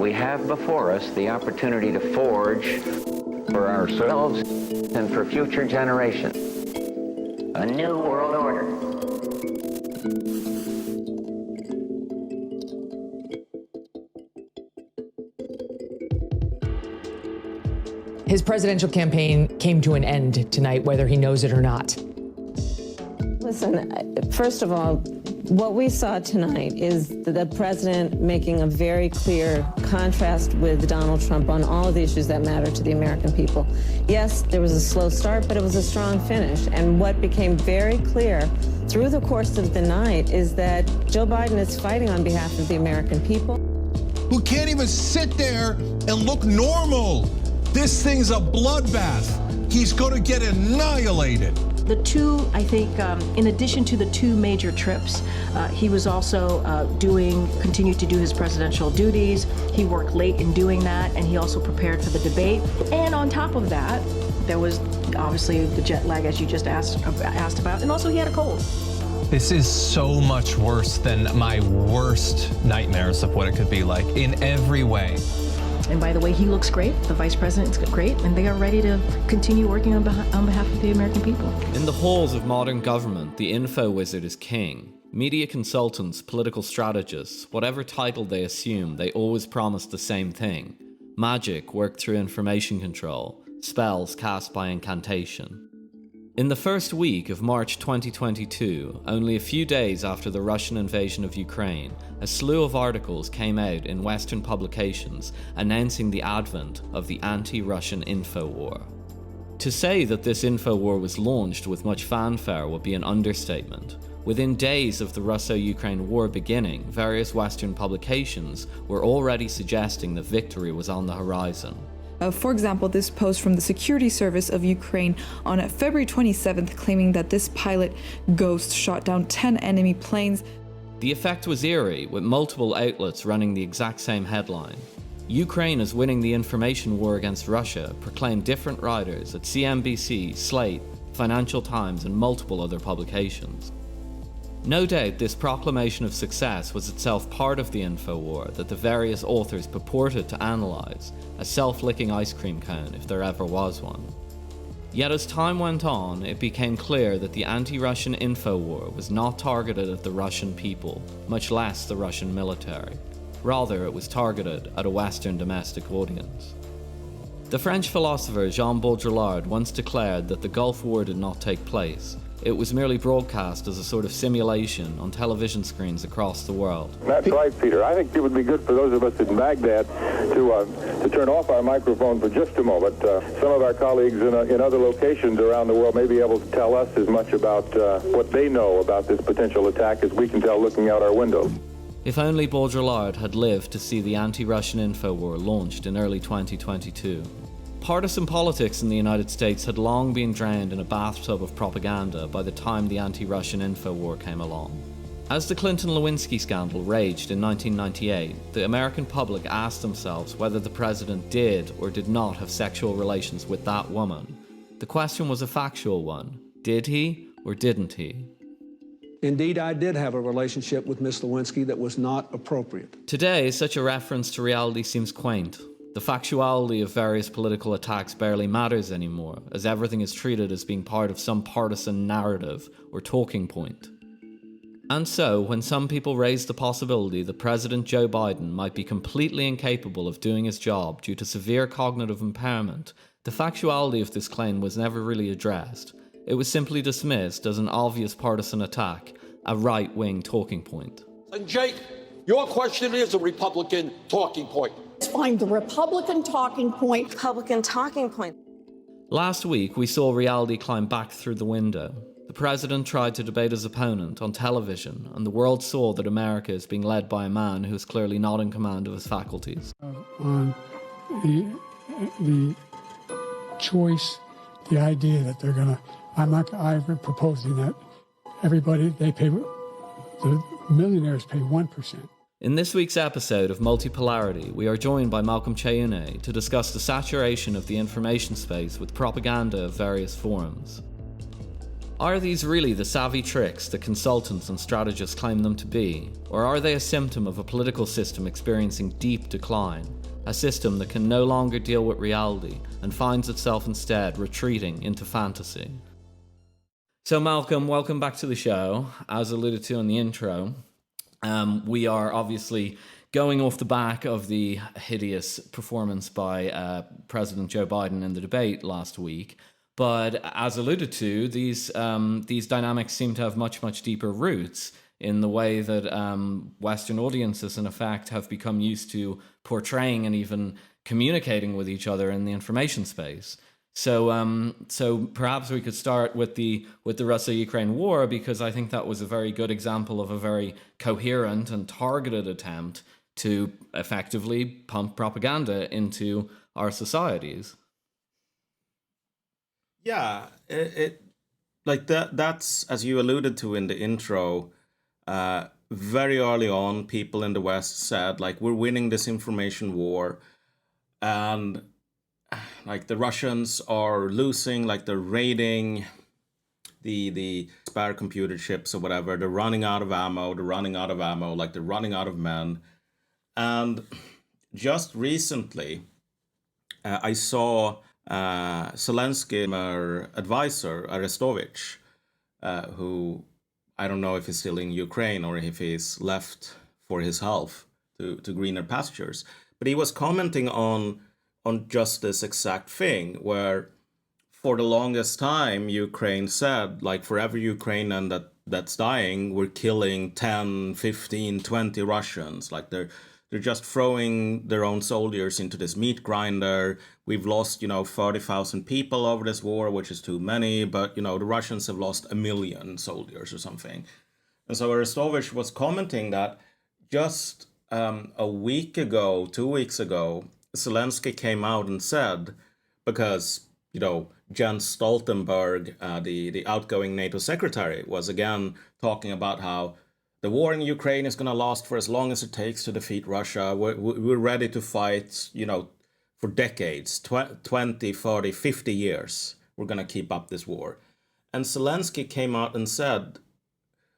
we have before us the opportunity to forge for ourselves and for future generations a new world order. His presidential campaign came to an end tonight, whether he knows it or not. Listen, first of all, what we saw tonight is the president making a very clear contrast with Donald Trump on all of the issues that matter to the American people. Yes, there was a slow start, but it was a strong finish. And what became very clear through the course of the night is that Joe Biden is fighting on behalf of the American people. Who can't even sit there and look normal. This thing's a bloodbath. He's going to get annihilated. The two, I think, in addition to the two major trips, he was also continued to do his presidential duties. He worked late in doing that, and he also prepared for the debate. And on top of that, there was obviously the jet lag, as you just asked about, and also he had a cold. This is so much worse than my worst nightmares of what it could be like in every way. And by the way, he looks great, the vice president's great, and they are ready to continue working on behalf of the American people. In the halls of modern government, the info wizard is king. Media consultants, political strategists, whatever title they assume, they always promise the same thing. Magic worked through information control, spells cast by incantation. In the first week of March 2022, only a few days after the Russian invasion of Ukraine, a slew of articles came out in Western publications announcing the advent of the anti-Russian info war. To say that this info war was launched with much fanfare would be an understatement. Within days of the Russo-Ukraine war beginning, various Western publications were already suggesting that victory was on the horizon. For example, this post from the Security Service of Ukraine on February 27th claiming that this pilot Ghost shot down 10 enemy planes. The effect was eerie, with multiple outlets running the exact same headline. Ukraine is winning the information war against Russia, proclaimed different writers at CNBC, Slate, Financial Times, and multiple other publications. No doubt this proclamation of success was itself part of the info war that the various authors purported to analyse, a self-licking ice cream cone if there ever was one. Yet as time went on, it became clear that the anti-Russian info war was not targeted at the Russian people, much less the Russian military. Rather, it was targeted at a Western domestic audience. The French philosopher Jean Baudrillard once declared that the Gulf War did not take place. It was merely broadcast as a sort of simulation on television screens across the world. That's right, Peter. I think it would be good for those of us in Baghdad to turn off our microphone for just a moment. Some of our colleagues in other locations around the world may be able to tell us as much about what they know about this potential attack as we can tell looking out our windows. If only Baudrillard had lived to see the anti-Russian info war launched in early 2022. Partisan politics in the United States had long been drowned in a bathtub of propaganda by the time the anti-Russian info war came along. As the Clinton-Lewinsky scandal raged in 1998, the American public asked themselves whether the president did or did not have sexual relations with that woman. The question was a factual one. Did he or didn't he? Indeed, I did have a relationship with Ms. Lewinsky that was not appropriate. Today, such a reference to reality seems quaint. The factuality of various political attacks barely matters anymore, as everything is treated as being part of some partisan narrative or talking point. And so, when some people raise the possibility that President Joe Biden might be completely incapable of doing his job due to severe cognitive impairment, the factuality of this claim was never really addressed. It was simply dismissed as an obvious partisan attack, a right-wing talking point. And Jake, your question is a Republican talking point. Find the Republican talking point. Republican talking point. Last week, we saw reality climb back through the window. The president tried to debate his opponent on television, and the world saw that America is being led by a man who is clearly not in command of his faculties. On the choice, the idea that they're going to, I'm proposing that everybody, the millionaires pay 1%. In this week's episode of Multipolarity, we are joined by Malcom to discuss the saturation of the information space with propaganda of various forms. Are these really the savvy tricks that consultants and strategists claim them to be? Or are they a symptom of a political system experiencing deep decline? a system that can no longer deal with reality and finds itself instead retreating into fantasy. So Malcolm, welcome back to the show. As alluded to in the intro, we are obviously going off the back of the hideous performance by President Joe Biden in the debate last week. But as alluded to, these dynamics seem to have much, much deeper roots in the way that Western audiences, in effect, have become used to portraying and even communicating with each other in the information space. So perhaps we could start with the Russia-Ukraine war, because I think that was a very good example of a very coherent and targeted attempt to effectively pump propaganda into our societies. Yeah, it like that's, as you alluded to in the intro, very early on, people in the West said, like, we're winning this information war, and like the Russians are losing, like they're raiding the spare computer chips or whatever. They're running out of ammo, like they're running out of men. And just recently, I saw Zelensky's advisor, Arestovich, who I don't know if he's still in Ukraine or if he's left for his health to greener pastures. But he was commenting on just this exact thing, where for the longest time, Ukraine said, like, for every Ukrainian that's dying, we're killing 10, 15, 20 Russians. Like, they're just throwing their own soldiers into this meat grinder. We've lost, 30,000 people over this war, which is too many, but, the Russians have lost 1 million soldiers or something. And so Arestovich was commenting that just a week ago, 2 weeks ago, Zelensky came out and said, because, Jens Stoltenberg, the outgoing NATO secretary, was again talking about how the war in Ukraine is going to last for as long as it takes to defeat Russia. We're ready to fight, for decades, 20, 30, 50 years. We're going to keep up this war. And Zelensky came out and said,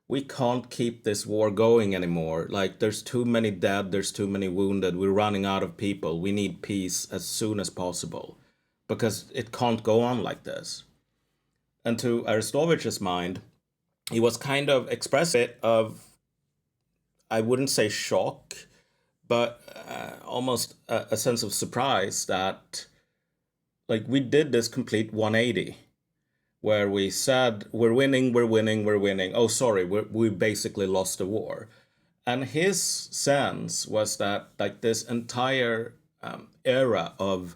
we can't keep this war going anymore. Like, there's too many dead, there's too many wounded, we're running out of people. We need peace as soon as possible, because it can't go on like this. And to Aristovich's mind, he was kind of expressing it of, I wouldn't say shock, but almost a sense of surprise that, like, we did this complete 180, where we said, we're winning. Oh, sorry, we basically lost the war. And his sense was that, like, this entire era of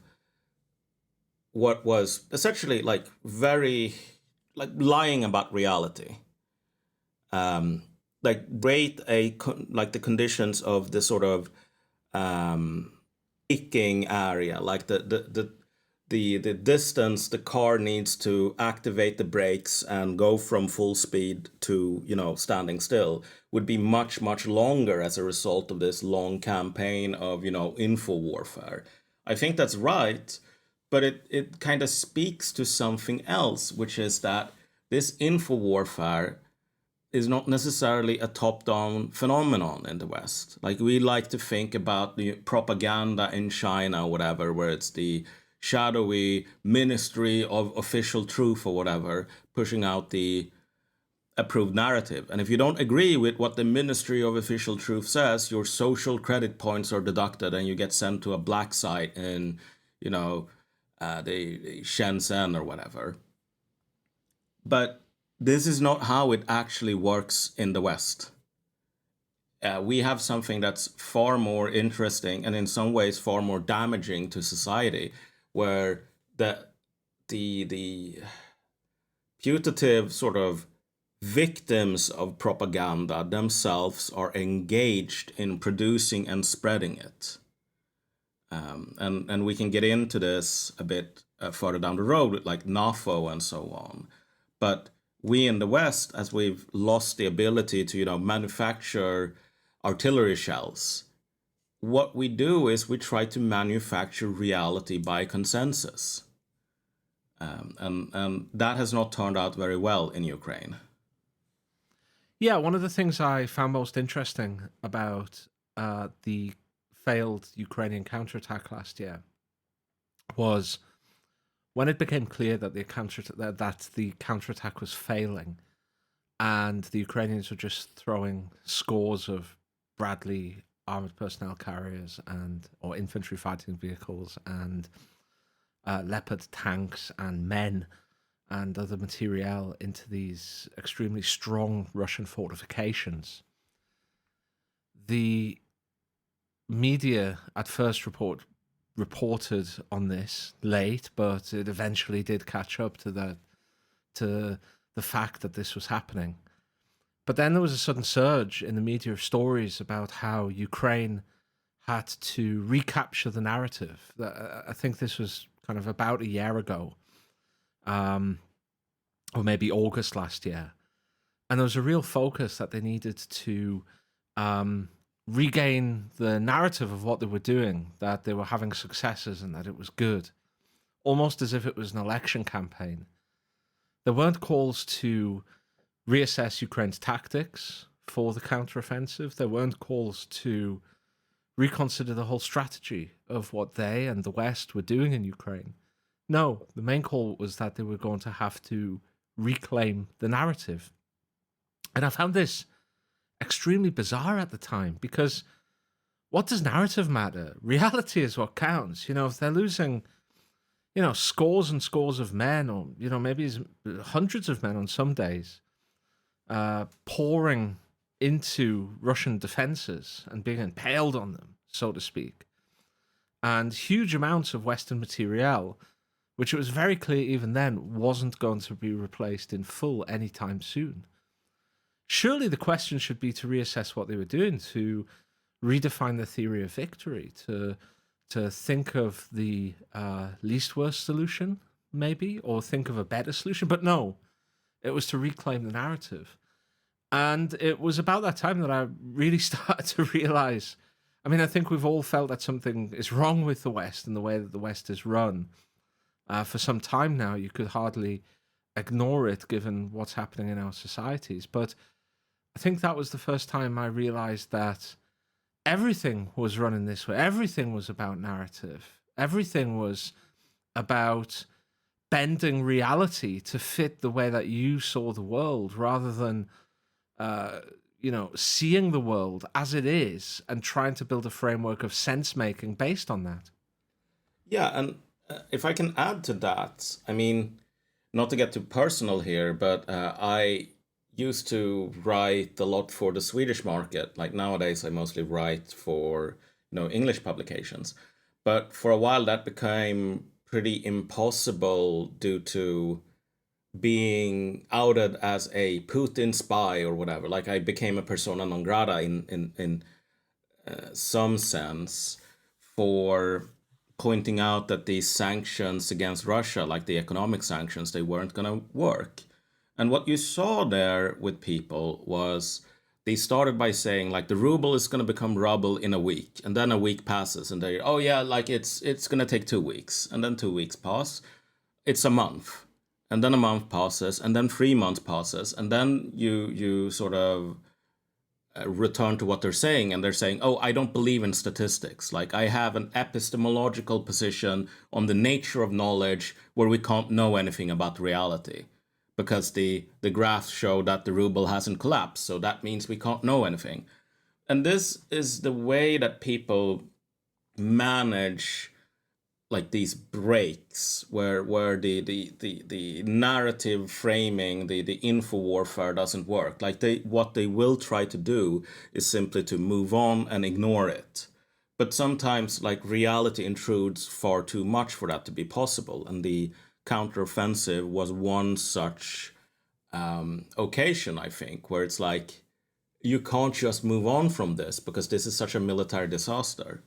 what was essentially, like, very, like, lying about reality, the conditions of the sort of picking area, like the distance the car needs to activate the brakes and go from full speed to, standing still, would be much, much longer as a result of this long campaign of, info warfare. I think that's right, but it kind of speaks to something else, which is that this info warfare is not necessarily a top-down phenomenon in the West. Like, we like to think about the propaganda in China or whatever, where it's the shadowy Ministry of Official Truth or whatever, pushing out the approved narrative. And if you don't agree with what the Ministry of Official Truth says, your social credit points are deducted and you get sent to a black site in, the Shenzhen or whatever. But this is not how it actually works in the West. We have something that's far more interesting and in some ways far more damaging to society, where the putative sort of victims of propaganda themselves are engaged in producing and spreading it. And we can get into this a bit further down the road with, like, NAFO and so on. But we in the West, as we've lost the ability to, manufacture artillery shells, what we do is we try to manufacture reality by consensus. And that has not turned out very well in Ukraine. Yeah, one of the things I found most interesting about the failed Ukrainian counterattack last year was when it became clear that the counterattack was failing, and the Ukrainians were just throwing scores of Bradley armored personnel carriers or infantry fighting vehicles and Leopard tanks and men and other materiel into these extremely strong Russian fortifications. The media at first reported on this late, but it eventually did catch up to the fact that this was happening. But then there was a sudden surge in the media of stories about how Ukraine had to recapture the narrative. I think this was kind of about a year ago, or maybe August last year. And there was a real focus that they needed to regain the narrative of what they were doing, that they were having successes and that it was good, almost as if it was an election campaign. There weren't calls to reassess Ukraine's tactics for the counteroffensive. There weren't calls to reconsider the whole strategy of what they and the West were doing in Ukraine. No, the main call was that they were going to have to reclaim the narrative. And I found this extremely bizarre at the time, because what does narrative matter? Reality is what counts. If they're losing, scores and scores of men, or, maybe hundreds of men on some days, pouring into Russian defenses and being impaled on them, so to speak, and huge amounts of Western materiel, which it was very clear even then wasn't going to be replaced in full anytime soon. Surely the question should be to reassess what they were doing, to redefine the theory of victory, to think of the least worst solution, maybe, or think of a better solution. But no, it was to reclaim the narrative. And it was about that time that I really started to realize, I think we've all felt that something is wrong with the West and the way that the West is run. For some time now, you could hardly ignore it given what's happening in our societies. But I think that was the first time I realized that everything was running this way. Everything was about narrative. Everything was about bending reality to fit the way that you saw the world, rather than seeing the world as it is and trying to build a framework of sense making based on that. Yeah, and if I can add to that, not to get too personal here, but I used to write a lot for the Swedish market. Like nowadays, I mostly write for English publications. But for a while, that became pretty impossible due to being outed as a Putin spy or whatever. Like I became a persona non grata in some sense for pointing out that these sanctions against Russia, like the economic sanctions, they weren't going to work. And what you saw there with people was they started by saying like the ruble is going to become ruble in a week, and then a week passes and they, oh yeah, like it's going to take 2 weeks, and then 2 weeks pass, it's a month, and then a month passes, and then 3 months passes, and then you sort of return to what they're saying, and they're saying, oh, I don't believe in statistics. Like I have an epistemological position on the nature of knowledge where we can't know anything about reality, because the graphs show that the ruble hasn't collapsed, so that means we can't know anything. And this is the way that people manage like these breaks where the narrative framing, the info warfare doesn't work. Like what they will try to do is simply to move on and ignore it. But sometimes like reality intrudes far too much for that to be possible, and the counteroffensive was one such occasion, I think, where it's like you can't just move on from this because this is such a military disaster.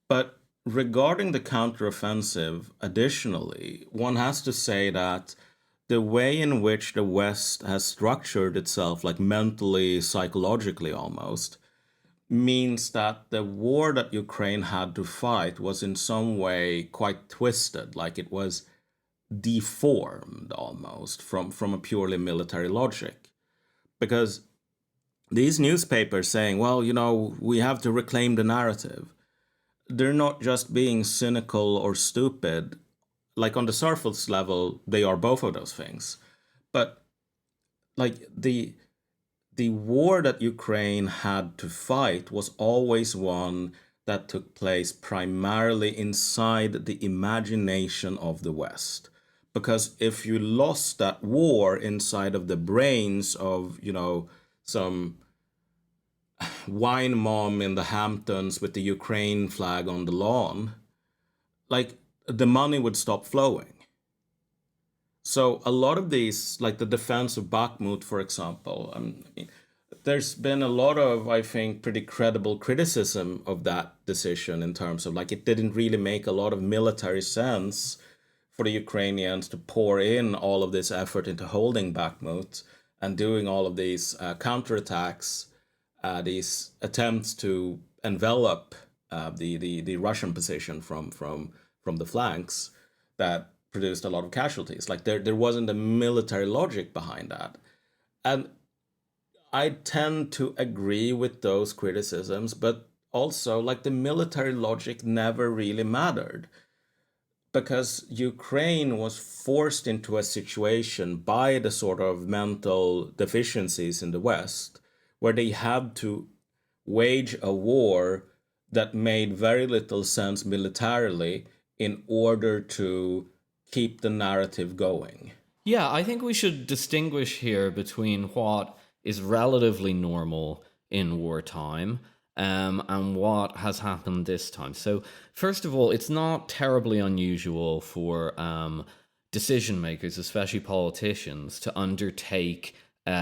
But regarding the counteroffensive, additionally, one has to say that the way in which the West has structured itself, like mentally, psychologically almost, means that the war that Ukraine had to fight was in some way quite twisted, like it was deformed almost from a purely military logic. Because these newspapers saying, well, we have to reclaim the narrative. they're not just being cynical or stupid. Like on the surface level, they are both of those things. But like the war that Ukraine had to fight was always one that took place primarily inside the imagination of the West. Because if you lost that war inside of the brains of, some wine mom in the Hamptons with the Ukraine flag on the lawn, like the money would stop flowing. So a lot of these, like the defense of Bakhmut, for example, there's been a lot of, I think, pretty credible criticism of that decision in terms of like it didn't really make a lot of military sense for the Ukrainians to pour in all of this effort into holding Bakhmut and doing all of these counterattacks, these attempts to envelop the Russian position from the flanks that produced a lot of casualties. Like there wasn't a military logic behind that. And I tend to agree with those criticisms, but also like the military logic never really mattered because Ukraine was forced into a situation by the sort of mental deficiencies in the West where they had to wage a war that made very little sense militarily in order to keep the narrative going. Yeah, I think we should distinguish here between what is relatively normal in wartime and what has happened this time. So, first of all, it's not terribly unusual for decision makers, especially politicians, to undertake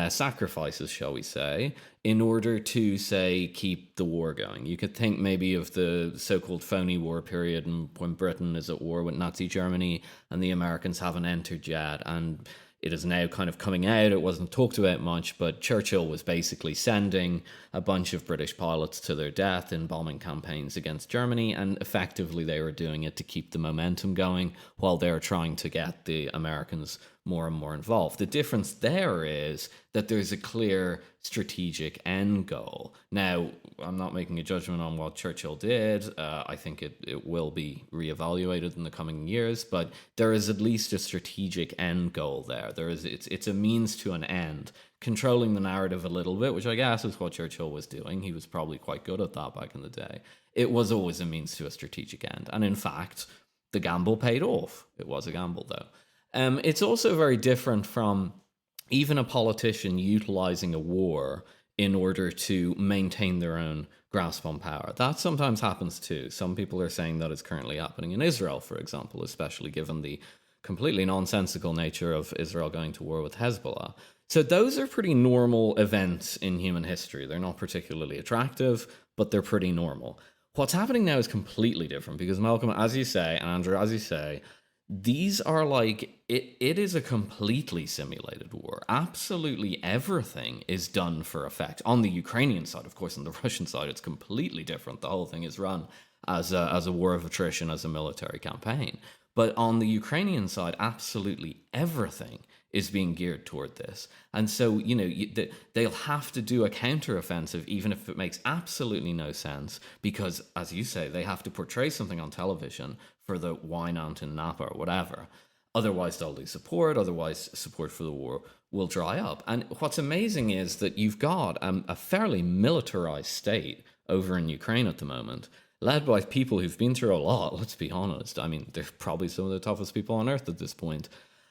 sacrifices, shall we say, in order to, say, keep the war going. You could think maybe of the so-called phony war period when Britain is at war with Nazi Germany and the Americans haven't entered yet, and it is now kind of coming out. It wasn't talked about much, but Churchill was basically sending a bunch of British pilots to their death in bombing campaigns against Germany, and effectively they were doing it to keep the momentum going while they were trying to get the Americans more and more involved. The difference there is that there's a clear strategic end goal. Now, I'm not making a judgment on what Churchill did. I think it will be reevaluated in the coming years, but there is at least a strategic end goal there. It's a means to an end. Controlling the narrative a little bit, which I guess is what Churchill was doing. He was probably quite good at that back in the day. It was always a means to a strategic end. And in fact, the gamble paid off. It was a gamble, though. It's also very different from even a politician utilizing a war in order to maintain their own grasp on power. That sometimes happens too. Some people are saying that is currently happening in Israel, for example, especially given the completely nonsensical nature of Israel going to war with Hezbollah. So those are pretty normal events in human history. They're not particularly attractive, but they're pretty normal. What's happening now is completely different because, Malcolm, as you say, and Andrew, as you say, these are like, it is a completely simulated war. Absolutely everything is done for effect. On the Ukrainian side, of course, on the Russian side, it's completely different. The whole thing is run as a war of attrition, as a military campaign. But on the Ukrainian side, absolutely everything is being geared toward this. And so, they'll have to do a counteroffensive, even if it makes absolutely no sense, because, as you say, they have to portray something on television for the wine aunt in Napa or whatever. Otherwise, they'll lose support. Otherwise, support for the war will dry up. And what's amazing is that you've got a fairly militarized state over in Ukraine at the moment, led by people who've been through a lot, let's be honest. I mean, they're probably some of the toughest people on earth at this point.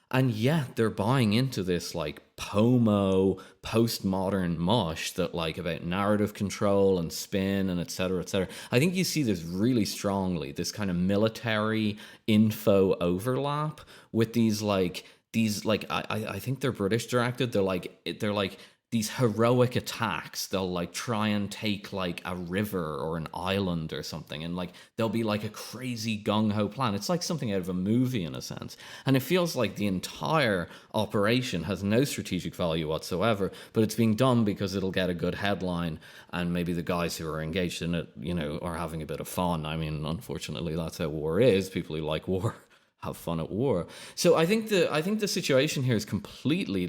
And yet they're buying into this like pomo, postmodern mush that like about narrative control and spin and et cetera, et cetera. I think you see this really strongly, this kind of military info overlap with these I think they're British directed. They're like these heroic attacks. They'll like try and take like a river or an island or something, and like there'll be like a crazy gung-ho plan. It's like something out of a movie in a sense, and it feels like the entire operation has no strategic value whatsoever, but it's being done because it'll get a good headline, and maybe the guys who are engaged in it, are having a bit of fun. I mean, unfortunately, that's how war is. People who like war have fun at war. So I think the situation here is completely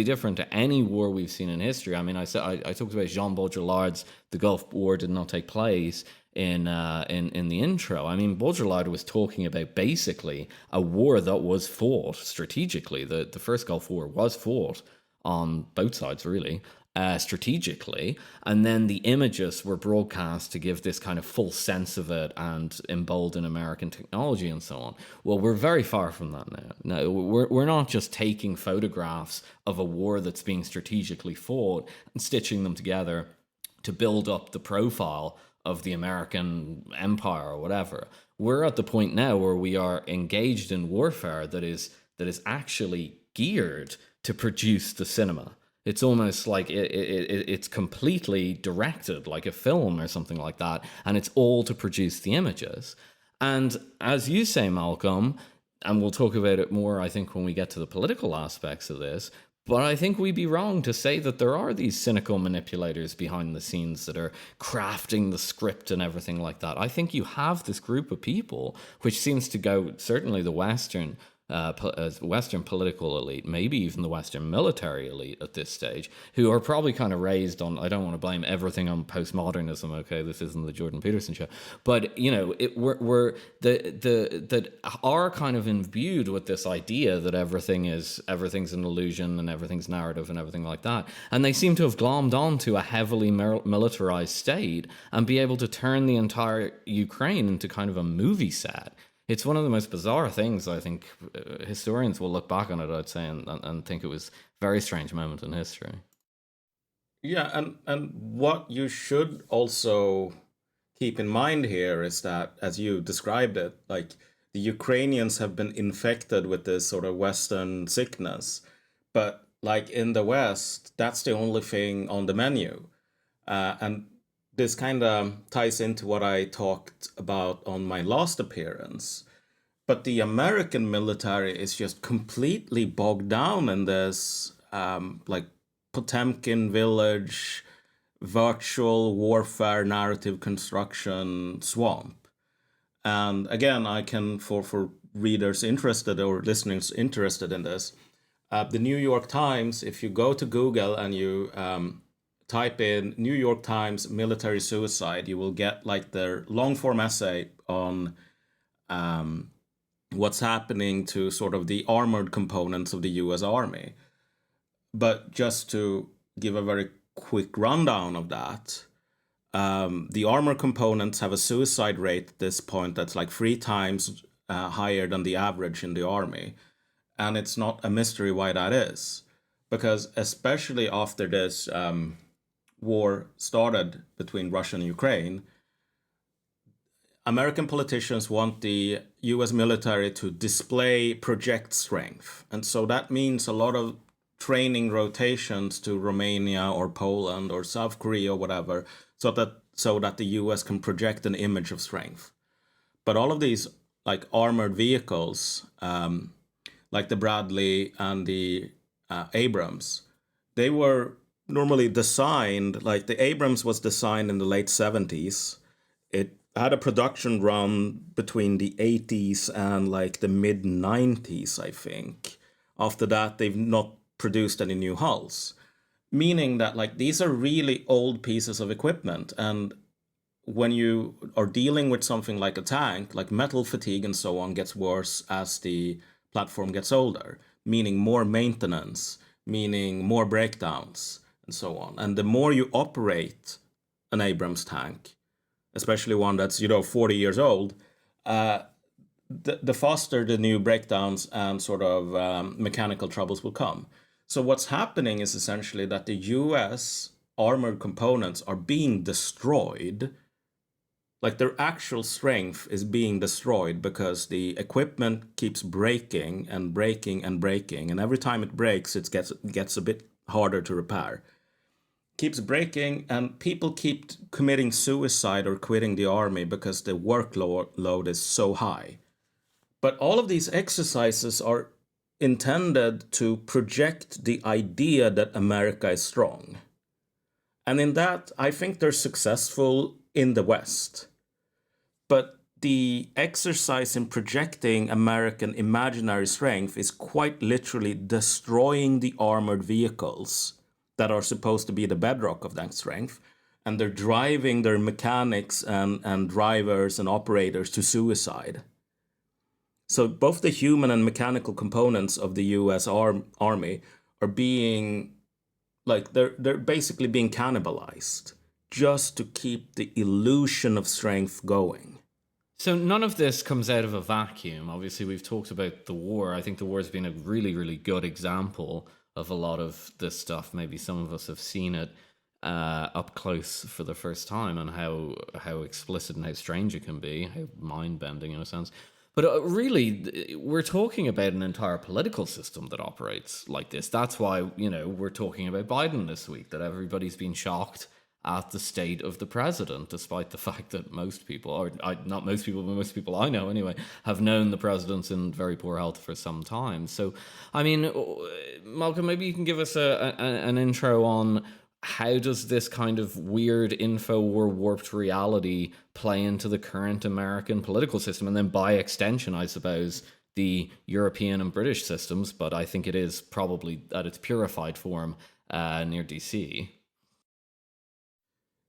different to any war we've seen in history. I mean, I talked about Jean Baudrillard's The Gulf War did not take place in the intro. I mean, Baudrillard was talking about basically a war that was fought strategically. The first Gulf War was fought on both sides, really, strategically, and then the images were broadcast to give this kind of full sense of it and embolden American technology and so on. Well, we're very far from that now. No, we're not just taking photographs of a war that's being strategically fought and stitching them together to build up the profile of the American empire or whatever. We're at the point now where we are engaged in warfare that is actually geared to produce the cinema. It's almost like it's completely directed like a film or something like that, and it's all to produce the images. And as you say, Malcolm, and we'll talk about it more, I think, when we get to the political aspects of this, but I think we'd be wrong to say that there are these cynical manipulators behind the scenes that are crafting the script and everything like that. I think you have this group of people, which seems to go, certainly the Western political elite, maybe even the Western military elite at this stage, who are probably kind of raised on, I don't want to blame everything on postmodernism, okay, this isn't the Jordan Peterson show, but, you know, that are kind of imbued with this idea that everything's an illusion and everything's narrative and everything like that. And they seem to have glommed onto a heavily militarized state and be able to turn the entire Ukraine into kind of a movie set. It's one of the most bizarre things. I think historians will look back on it, I'd say, and think it was a very strange moment in history. Yeah, and what you should also keep in mind here is that, as you described it, like the Ukrainians have been infected with this sort of Western sickness, but like in the West, that's the only thing on the menu. And this kind of ties into what I talked about on my last appearance. But the American military is just completely bogged down in this like Potemkin village, virtual warfare narrative construction swamp. And again, I can, for readers interested or listeners interested in this, the New York Times, if you go to Google and you type in New York Times military suicide, you will get like their long form essay on what's happening to sort of the armored components of the US Army. But just to give a very quick rundown of that, the armor components have a suicide rate at this point that's like 3 times higher than the average in the army. And it's not a mystery why that is. Because especially after this war started between Russia and Ukraine, American politicians want the US military to display project strength. And so that means a lot of training rotations to Romania or Poland or South Korea or whatever, so that the US can project an image of strength. But all of these like armored vehicles, like the Bradley and the Abrams, they were normally designed, like the Abrams was designed in the late 70s. It had a production run between the 80s and like the mid 90s, I think. After that, they've not produced any new hulls, meaning that like these are really old pieces of equipment. And when you are dealing with something like a tank, like metal fatigue and so on gets worse as the platform gets older, meaning more maintenance, meaning more breakdowns, and so on. And the more you operate an Abrams tank, especially one that's, 40 years old, the faster the new breakdowns and sort of mechanical troubles will come. So what's happening is essentially that the US armored components are being destroyed. Like their actual strength is being destroyed because the equipment keeps breaking and breaking and breaking. And every time it breaks, it gets a bit harder to repair. Keeps breaking, and people keep committing suicide or quitting the army because the workload is so high. But all of these exercises are intended to project the idea that America is strong. And in that, I think they're successful in the West. But the exercise in projecting American imaginary strength is quite literally destroying the armored vehicles that are supposed to be the bedrock of that strength. and they're driving their mechanics and drivers and operators to suicide. So both the human and mechanical components of the U.S. Army are being, like, they're basically being cannibalized just to keep the illusion of strength going. So none of this comes out of a vacuum. Obviously, we've talked about the war. I think the war has been a really, really good example of a lot of this stuff. Maybe some of us have seen it up close for the first time, and how explicit and how strange it can be, how mind-bending in a sense. But really, we're talking about an entire political system that operates like this. That's why, we're talking about Biden this week, that everybody's been shocked at the state of the president, despite the fact that most people, or not most people, but most people I know anyway, have known the president's in very poor health for some time. So, I mean, Malcolm, maybe you can give us an intro on how does this kind of weird infowar warped reality play into the current American political system, and then by extension, I suppose, the European and British systems, but I think it is probably at its purified form near DC.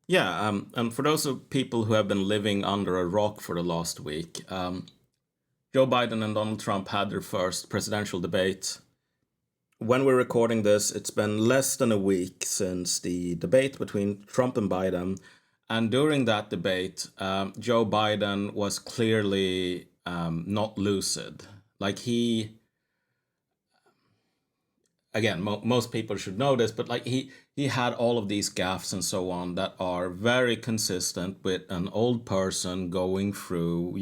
Yeah, and for those of people who have been living under a rock for the last week, Joe Biden and Donald Trump had their first presidential debate. When we're recording this, it's been less than a week since the debate between Trump and Biden. And during that debate, Joe Biden was clearly not lucid. Like again, most people should know this, but like he had all of these gaffes and so on that are very consistent with an old person going through,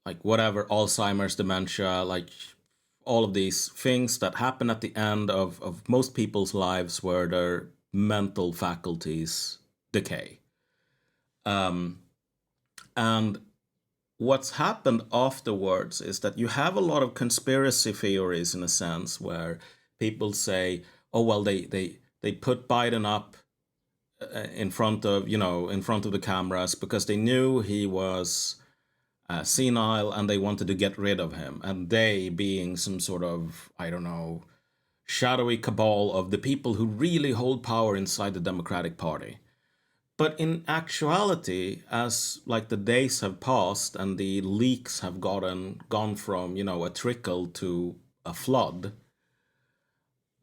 like whatever, Alzheimer's, dementia, like all of these things that happen at the end of most people's lives where their mental faculties decay. And what's happened afterwards is that you have a lot of conspiracy theories, in a sense, where people say, oh, well, they put Biden up in front of the cameras because they knew he was senile and they wanted to get rid of him. And they being some sort of, I don't know, shadowy cabal of the people who really hold power inside the Democratic Party. But in actuality, as like the days have passed and the leaks have gone from, a trickle to a flood,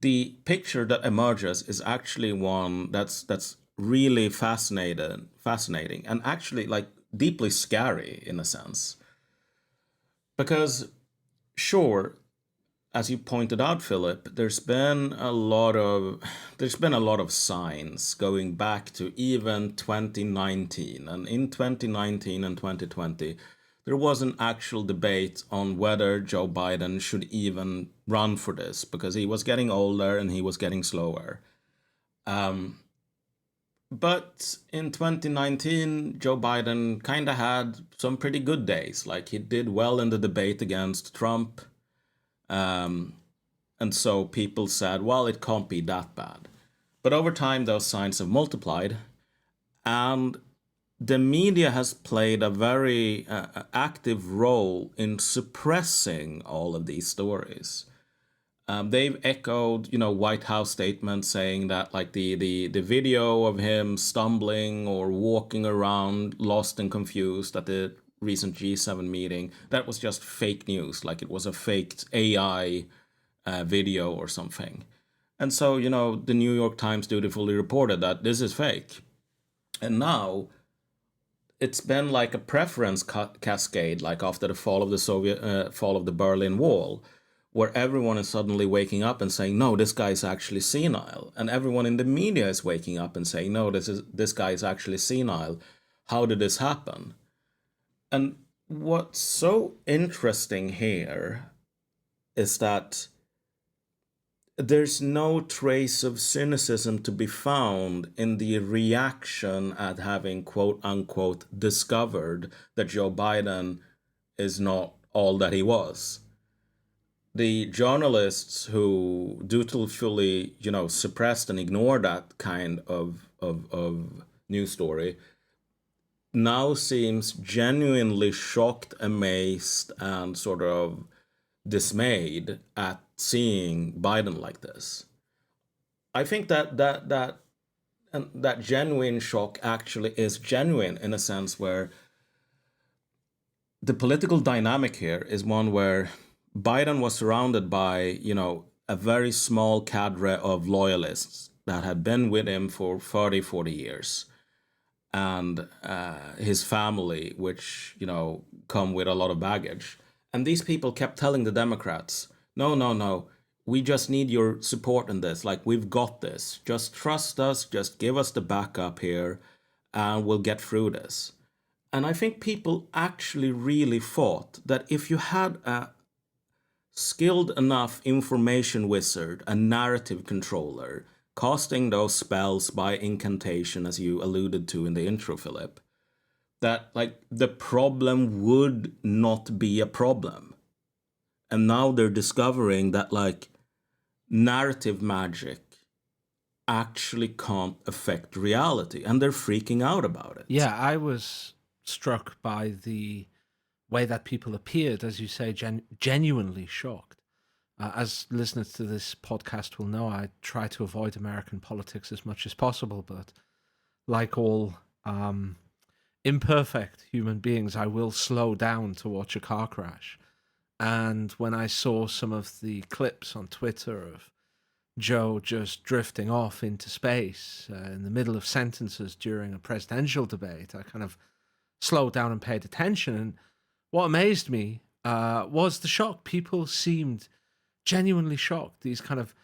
the picture that emerges is actually one that's really fascinating and actually like deeply scary in a sense. Because sure, as you pointed out, Philip, there's been a lot of signs going back to even 2019. And in 2019 and 2020, there was an actual debate on whether Joe Biden should even run for this because he was getting older and he was getting slower. But in 2019, Joe Biden kind of had some pretty good days. Like he did well in the debate against Trump. And so people said, well, it can't be that bad. But over time, those signs have multiplied. And the media has played a very active role in suppressing all of these stories. They've echoed, White House statements saying that like the video of him stumbling or walking around lost and confused at the recent G7 meeting, that was just fake news, like it was a faked AI video or something. And so, the New York Times dutifully reported that this is fake. And now it's been like a preference cascade, like after the fall of the fall of the Berlin Wall, where everyone is suddenly waking up and saying, no, this guy is actually senile. And everyone in the media is waking up and saying, no, this guy is actually senile. How did this happen? And what's so interesting here is that there's no trace of cynicism to be found in the reaction at having, quote unquote, discovered that Joe Biden is not all that he was. The journalists who dutifully, suppressed and ignored that kind of news story now seems genuinely shocked, amazed, and sort of dismayed at seeing Biden like this. I think that and that genuine shock actually is genuine in a sense where the political dynamic here is one where Biden was surrounded by, a very small cadre of loyalists that had been with him for 30, 40 years. And his family, which, come with a lot of baggage. And these people kept telling the Democrats, no, we just need your support in this. Like, we've got this. Just trust us. Just give us the backup here, and we'll get through this. And I think people actually really thought that if you had a skilled enough information wizard, a narrative controller, casting those spells by incantation, as you alluded to in the intro, Philip, that the problem would not be a problem. And now they're discovering that narrative magic actually can't affect reality, and they're freaking out about it. Yeah, I was struck by the way that people appeared, as you say, genuinely shocked. As listeners to this podcast will know, I try to avoid American politics as much as possible, but like all imperfect human beings, I will slow down to watch a car crash. And when I saw some of the clips on Twitter of Joe just drifting off into space in the middle of sentences during a presidential debate, I kind of slowed down and paid attention. And what amazed me was the shock. People seemed genuinely shocked. These kind of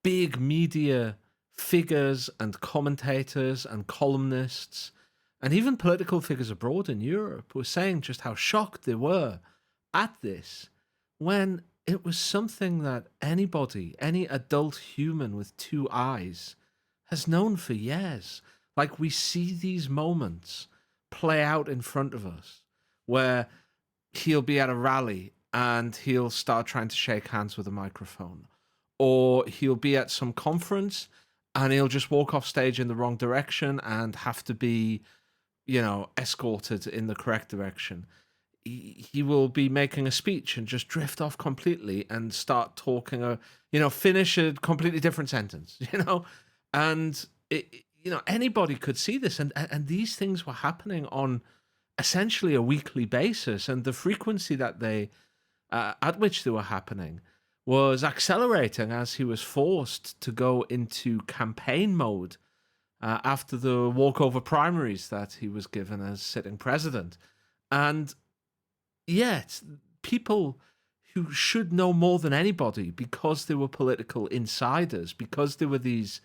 big media figures and commentators and columnists and even political figures abroad in Europe were saying just how shocked they were at this, when it was something that anybody, any adult human with two eyes, has known for years. Like, we see these moments play out in front of us where he'll be at a rally and he'll start trying to shake hands with a microphone, or he'll be at some conference and he'll just walk off stage in the wrong direction and have to be, escorted in the correct direction. He will be making a speech and just drift off completely and start talking, finish a completely different sentence, and anybody could see this. And these things were happening on essentially a weekly basis. And the frequency that at which they were happening was accelerating as he was forced to go into campaign mode after the walkover primaries that he was given as sitting president. And yet, people who should know more than anybody, because they were political insiders, because they were these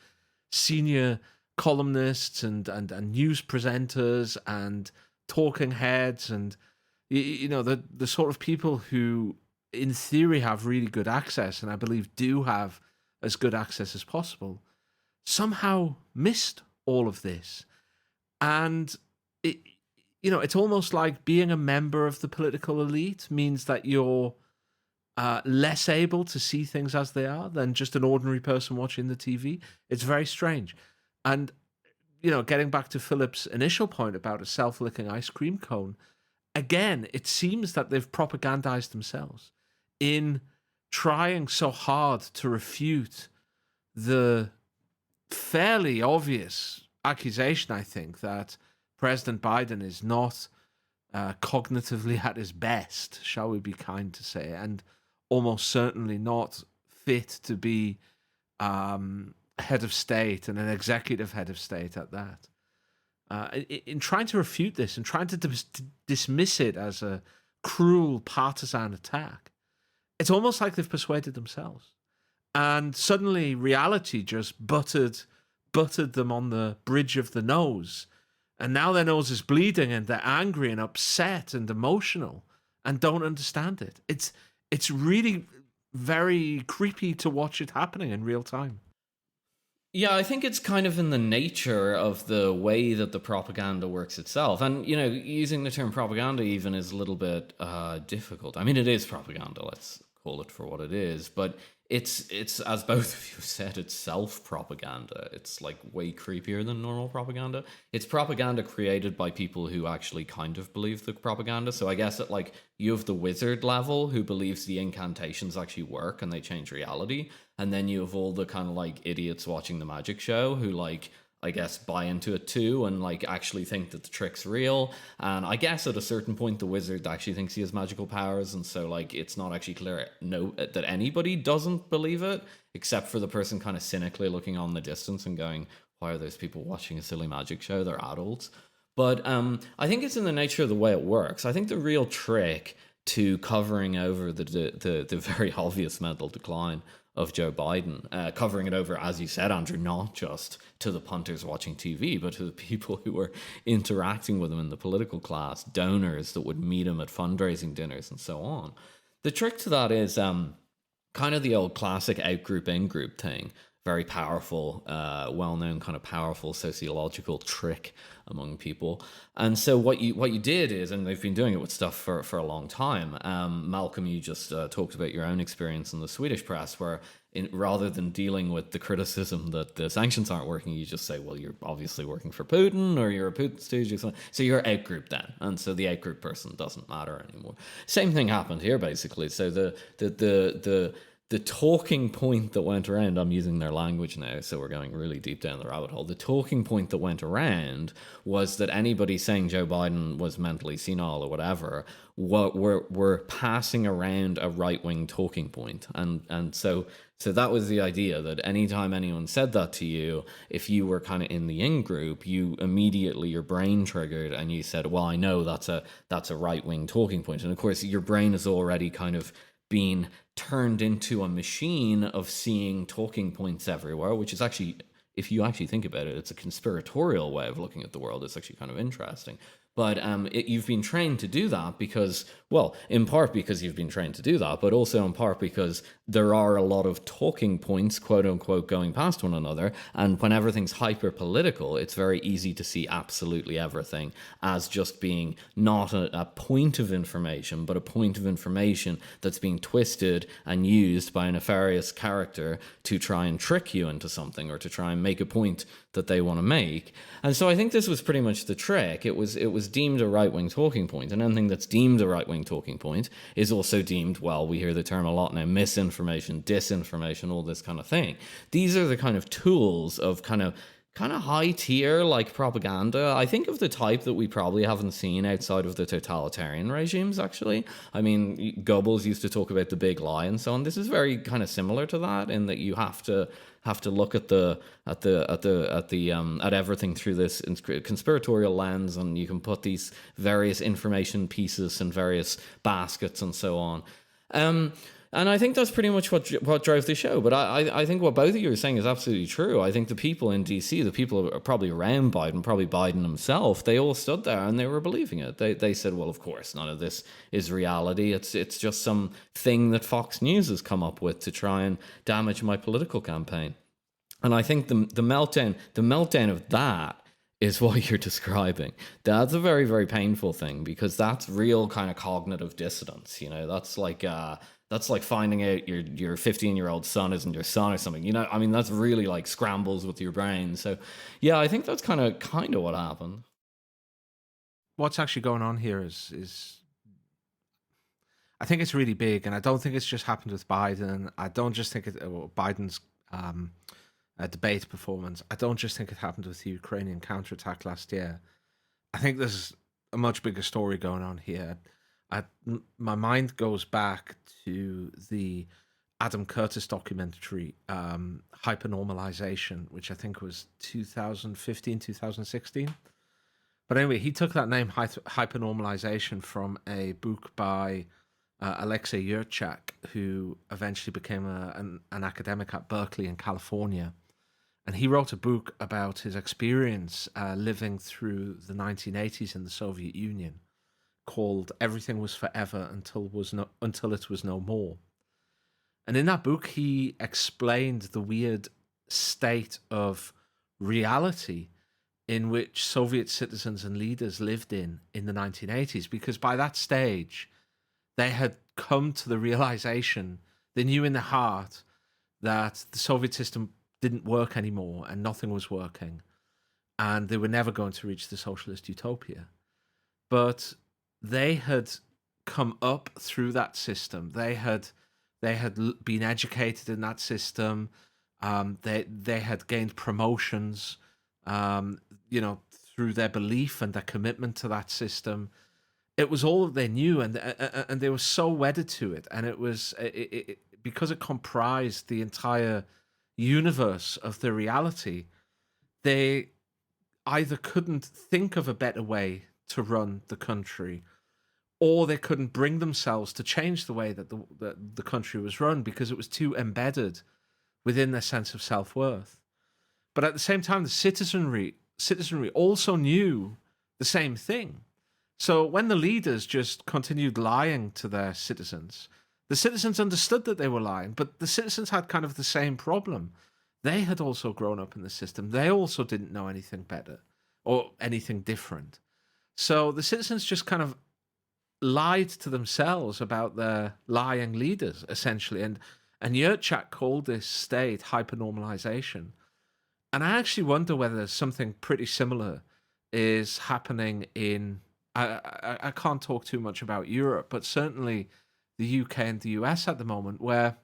senior columnists and news presenters and talking heads and, the sort of people who, in theory, have really good access, and I believe do have as good access as possible, somehow missed all of this. And it's almost like being a member of the political elite means that you're less able to see things as they are than just an ordinary person watching the TV. It's very strange. And, getting back to Philip's initial point about a self-licking ice cream cone, again, it seems that they've propagandized themselves in trying so hard to refute the fairly obvious accusation, I think, that President Biden is not cognitively at his best, shall we be kind to say, and almost certainly not fit to be head of state and an executive head of state at that. In trying to refute this and trying to dismiss it as a cruel partisan attack, it's almost like they've persuaded themselves. And suddenly reality just buttered them on the bridge of the nose. And now their nose is bleeding and they're angry and upset and emotional and don't understand it. It's really very creepy to watch it happening in real time. Yeah, I think it's kind of in the nature of the way that the propaganda works itself. And, using the term propaganda even is a little bit difficult. I mean, it is propaganda, let's call it for what it is. But it's as both of you said, it's self-propaganda. It's way creepier than normal propaganda. It's propaganda created by people who actually kind of believe the propaganda. So I guess at you have the wizard level who believes the incantations actually work and they change reality. And then you have all the kind of idiots watching the magic show who I guess, buy into it too, and like actually think that the trick's real. And I guess at a certain point, the wizard actually thinks he has magical powers, and so like it's not actually clear that anybody doesn't believe it, except for the person kind of cynically looking on the distance and going, "Why are those people watching a silly magic show? They're adults." But I think it's in the nature of the way it works. I think the real trick to covering over the very obvious mental decline of Joe Biden, covering it over, as you said, Andrew, not just to the punters watching TV, but to the people who were interacting with him in the political class, donors that would meet him at fundraising dinners and so on. The trick to that is kind of the old classic out-group, in-group thing. Very powerful, well-known kind of powerful sociological trick among people. And so what you did is, and they've been doing it with stuff for a long time. Malcolm, you just talked about your own experience in the Swedish press, where rather than dealing with the criticism that the sanctions aren't working, you just say, well, you're obviously working for Putin, or you're a Putin stooge or something. So you're out-group then. And so the out-group person doesn't matter anymore. Same thing happened here, basically. So the talking point that went around, I'm using their language now, so we're going really deep down the rabbit hole. The talking point that went around was that anybody saying Joe Biden was mentally senile or whatever were passing around a right-wing talking point. And so that was the idea, that anytime anyone said that to you, if you were kind of in the in-group, you immediately, your brain triggered and you said, well, I know that's a right-wing talking point. And of course, your brain is already kind of been turned into a machine of seeing talking points everywhere, which is actually, if you actually think about it, it's a conspiratorial way of looking at the world. It's actually kind of interesting. But you've been trained to do that because, well, in part because you've been trained to do that, but also in part because there are a lot of talking points, quote unquote, going past one another. And when everything's hyper political, it's very easy to see absolutely everything as just being not a point of information, but a point of information that's being twisted and used by a nefarious character to try and trick you into something, or to try and make a point that they want to make. And so I think this was pretty much the trick. It was deemed a right-wing talking point, and anything that's deemed a right-wing talking point is also deemed, well, we hear the term a lot now, misinformation, disinformation, all this kind of thing. These are the kind of tools of kind of high tier like propaganda. I think of the type that we probably haven't seen outside of the totalitarian regimes, actually. I mean, Goebbels used to talk about the big lie and so on. This is very kind of similar to that, in that you have to look at everything through this conspiratorial lens, and you can put these various information pieces in various baskets and so on. And I think that's pretty much what drove the show. But I think what both of you are saying is absolutely true. I think the people in DC, the people probably around Biden, probably Biden himself, they all stood there and they were believing it. They said, well, of course, none of this is reality. It's just some thing that Fox News has come up with to try and damage my political campaign. And I think the meltdown of that is what you're describing. That's a very, very painful thing, because that's real kind of cognitive dissonance. You know, that's like finding out your 15-year-old son isn't your son or something. You know, I mean, that's really like scrambles with your brain. So, yeah, I think that's kind of what happened. What's actually going on here is I think it's really big, and I don't think it's just happened with Biden. I don't just think Biden's debate performance. I don't just think it happened with the Ukrainian counterattack last year. I think there's a much bigger story going on here. My mind goes back to the Adam Curtis documentary, Hypernormalization, which I think was 2015, 2016. But anyway, he took that name, Hypernormalization, from a book by Alexei Yurchak, who eventually became an academic at Berkeley in California. And he wrote a book about his experience living through the 1980s in the Soviet Union, called Everything Was Forever Until It Was No More. And in that book, he explained the weird state of reality in which Soviet citizens and leaders lived in the 1980s, because by that stage, they had come to the realization, they knew in their heart that the Soviet system didn't work anymore and nothing was working, and they were never going to reach the socialist utopia. But they had come up through that system. They had been educated in that system. They had gained promotions through their belief and their commitment to that system. It was all that they knew, and they were so wedded to it. And it was because it comprised the entire universe of the reality. They either couldn't think of a better way to run the country, or they couldn't bring themselves to change the way that the country was run because it was too embedded within their sense of self-worth. But at the same time, the citizenry also knew the same thing. So when the leaders just continued lying to their citizens, the citizens understood that they were lying, but the citizens had kind of the same problem. They had also grown up in the system. They also didn't know anything better or anything different. So the citizens just kind of lied to themselves about their lying leaders, essentially. And Yurchak called this state hypernormalization. And I actually wonder whether something pretty similar is happening in... I can't talk too much about Europe, but certainly the UK and the US at the moment, where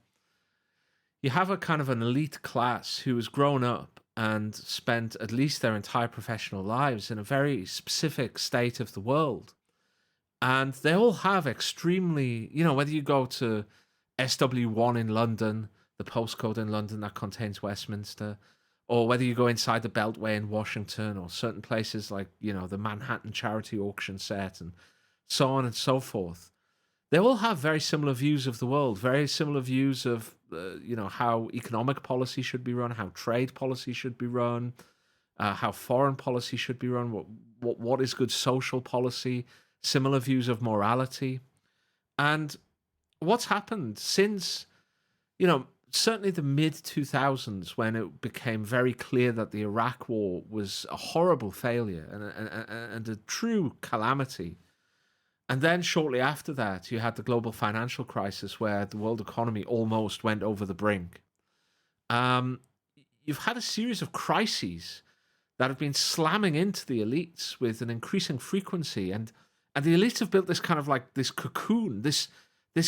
you have a kind of an elite class who has grown up and spent at least their entire professional lives in a very specific state of the world. And they all have extremely, whether you go to SW1 in London, the postcode in London that contains Westminster, or whether you go inside the Beltway in Washington, or certain places like, the Manhattan charity auction set, and so on and so forth. They all have very similar views of the world, very similar views of, how economic policy should be run, how trade policy should be run, how foreign policy should be run, what is good social policy, similar views of morality. And what's happened since, certainly the mid-2000s, when it became very clear that the Iraq War was a horrible failure and a true calamity. And then shortly after that, you had the global financial crisis where the world economy almost went over the brink. You've had a series of crises that have been slamming into the elites with an increasing frequency. And the elites have built this kind of like this cocoon, this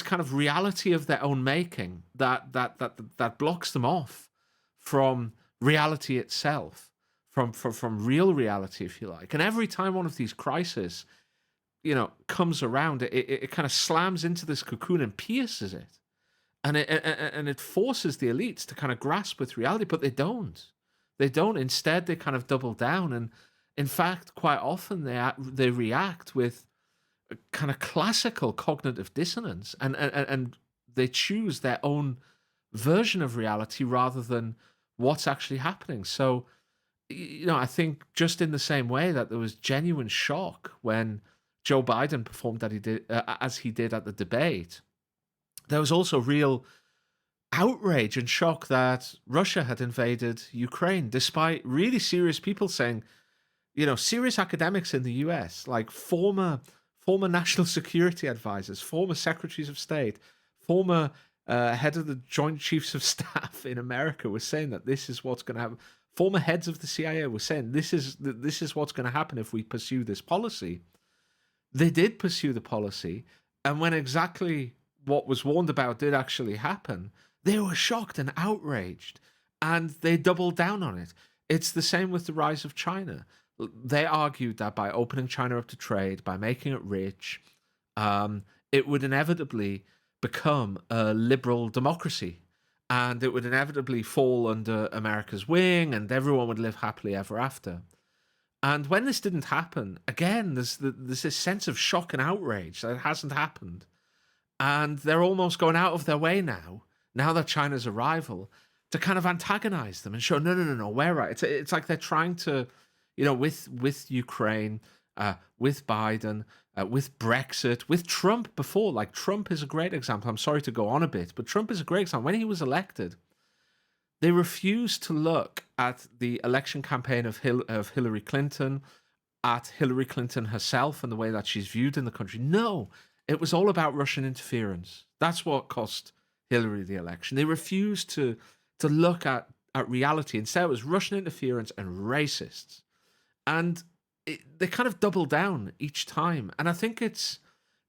kind of reality of their own making that blocks them off from reality itself, from real reality, if you like. And every time one of these crises, comes around, it kind of slams into this cocoon and pierces it, and it forces the elites to kind of grasp with reality, but they don't. Instead, they kind of double down, and in fact, quite often they react with kind of classical cognitive dissonance, and they choose their own version of reality rather than what's actually happening. So, I think just in the same way that there was genuine shock when Joe Biden performed as he did at the debate, there was also real outrage and shock that Russia had invaded Ukraine, despite really serious people saying, serious academics in the US, like former national security advisors, former secretaries of state, former head of the Joint Chiefs of Staff in America were saying that this is what's going to happen. Former heads of the CIA were saying this is what's going to happen if we pursue this policy. They did pursue the policy, and when exactly what was warned about did actually happen, they were shocked and outraged, and they doubled down on it. It's the same with the rise of China. They argued that by opening China up to trade, by making it rich, it would inevitably become a liberal democracy, and it would inevitably fall under America's wing, and everyone would live happily ever after. And when this didn't happen, again, there's this sense of shock and outrage that it hasn't happened. And they're almost going out of their way now that China's a rival, to kind of antagonize them and show, no, we're right. It's like they're trying to, with Ukraine, with Biden, with Brexit, with Trump before. Like, Trump is a great example. I'm sorry to go on a bit, but Trump is a great example. When he was elected, they refused to look at the election campaign of Hillary Clinton, at Hillary Clinton herself and the way that she's viewed in the country. No, it was all about Russian interference. That's what cost Hillary the election. They refused to look at reality. Instead, it was Russian interference and racists. And they kind of double down each time. And I think it's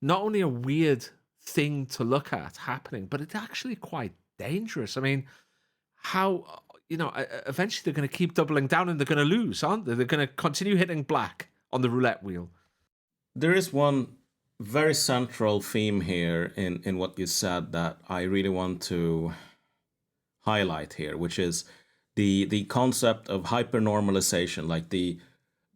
not only a weird thing to look at happening, but it's actually quite dangerous. I mean, how eventually they're going to keep doubling down and they're going to lose, aren't they? They're going to continue hitting black on the roulette wheel. There is one very central theme here in what you said that I really want to highlight here, which is the concept of hypernormalization, like the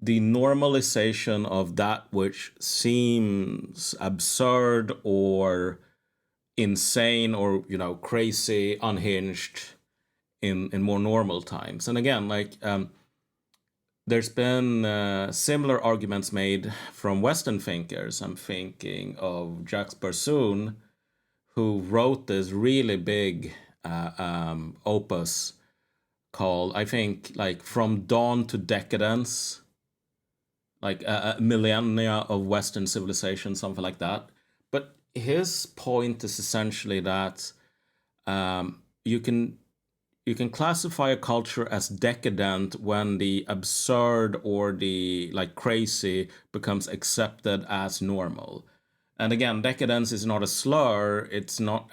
normalization of that which seems absurd or insane or crazy, unhinged in more normal times. And again, there's been similar arguments made from Western thinkers. I'm thinking of Jacques Bersoun, who wrote this really big opus called, I think, From Dawn to Decadence, a millennia of Western civilization, something like that. But his point is essentially that you can classify a culture as decadent when the absurd or the crazy becomes accepted as normal. And again, decadence is not a slur. It's not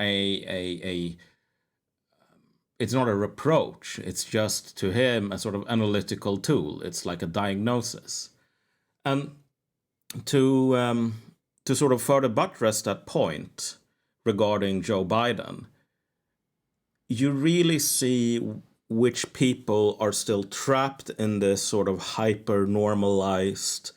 it's not a reproach. It's just, to him, a sort of analytical tool. It's like a diagnosis. And to sort of further buttress that point regarding Joe Biden, you really see which people are still trapped in this sort of hyper-normalized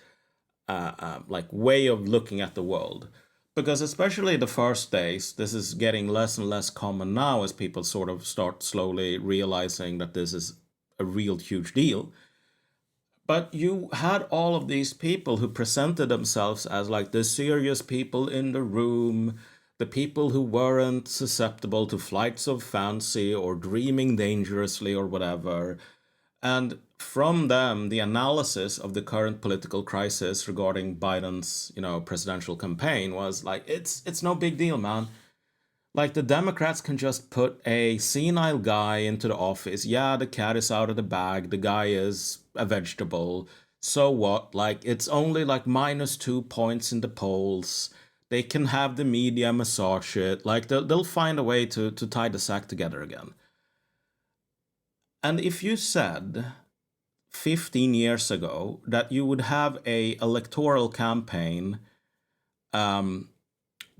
way of looking at the world. Because especially the first days, this is getting less and less common now as people sort of start slowly realizing that this is a real huge deal. But you had all of these people who presented themselves as the serious people in the room, the people who weren't susceptible to flights of fancy or dreaming dangerously or whatever. And from them, the analysis of the current political crisis regarding Biden's, presidential campaign was it's no big deal, man. The Democrats can just put a senile guy into the office. Yeah, the cat is out of the bag. The guy is a vegetable. So what? It's only -2 points in the polls. They can have the media massage it. They'll find a way to tie the sack together again. And if you said 15 years ago that you would have a electoral campaign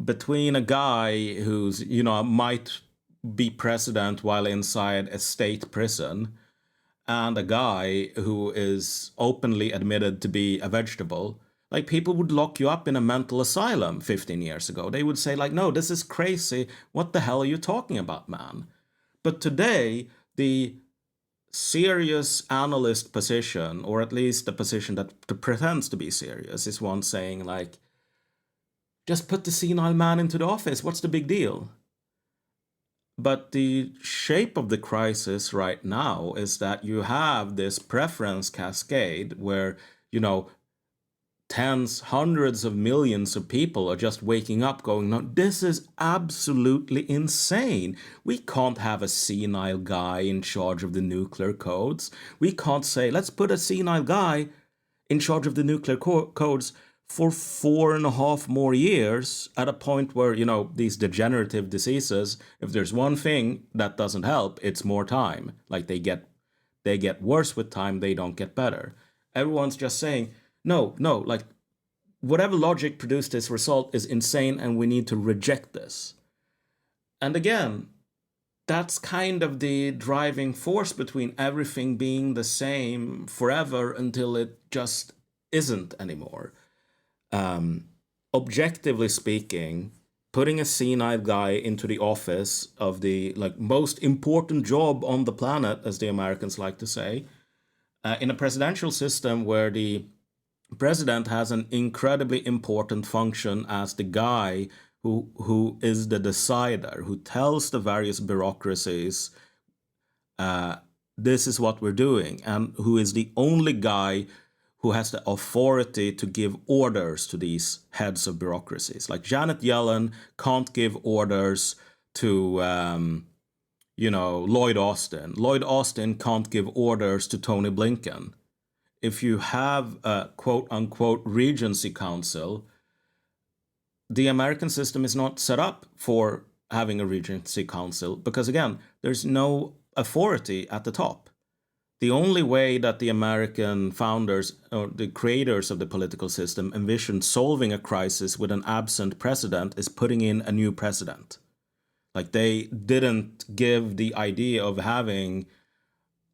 between a guy who's, might be president while inside a state prison and a guy who is openly admitted to be a vegetable, people would lock you up in a mental asylum 15 years ago. They would say no, this is crazy. What the hell are you talking about, man? But today, the serious analyst position, or at least the position that pretends to be serious, is one saying just put the senile man into the office. What's the big deal? But the shape of the crisis right now is that you have this preference cascade where, tens, hundreds of millions of people are just waking up going, no, this is absolutely insane. We can't have a senile guy in charge of the nuclear codes. We can't say, let's put a senile guy in charge of the nuclear codes for 4.5 more years at a point where, these degenerative diseases, if there's one thing that doesn't help, it's more time. They get worse with time, they don't get better. Everyone's just saying, no, whatever logic produced this result is insane and we need to reject this. And again, that's kind of the driving force between everything being the same forever until it just isn't anymore. Objectively speaking, putting a senile guy into the office of the most important job on the planet, as the Americans like to say, in a presidential system where the president has an incredibly important function as the guy who is the decider, who tells the various bureaucracies, this is what we're doing, and who is the only guy who has the authority to give orders to these heads of bureaucracies. Janet Yellen can't give orders to, Lloyd Austin. Lloyd Austin can't give orders to Tony Blinken. If you have a quote-unquote Regency Council, the American system is not set up for having a Regency Council because, again, there's no authority at the top. The only way that the American founders or the creators of the political system envisioned solving a crisis with an absent president is putting in a new president. Like, they didn't give the idea of having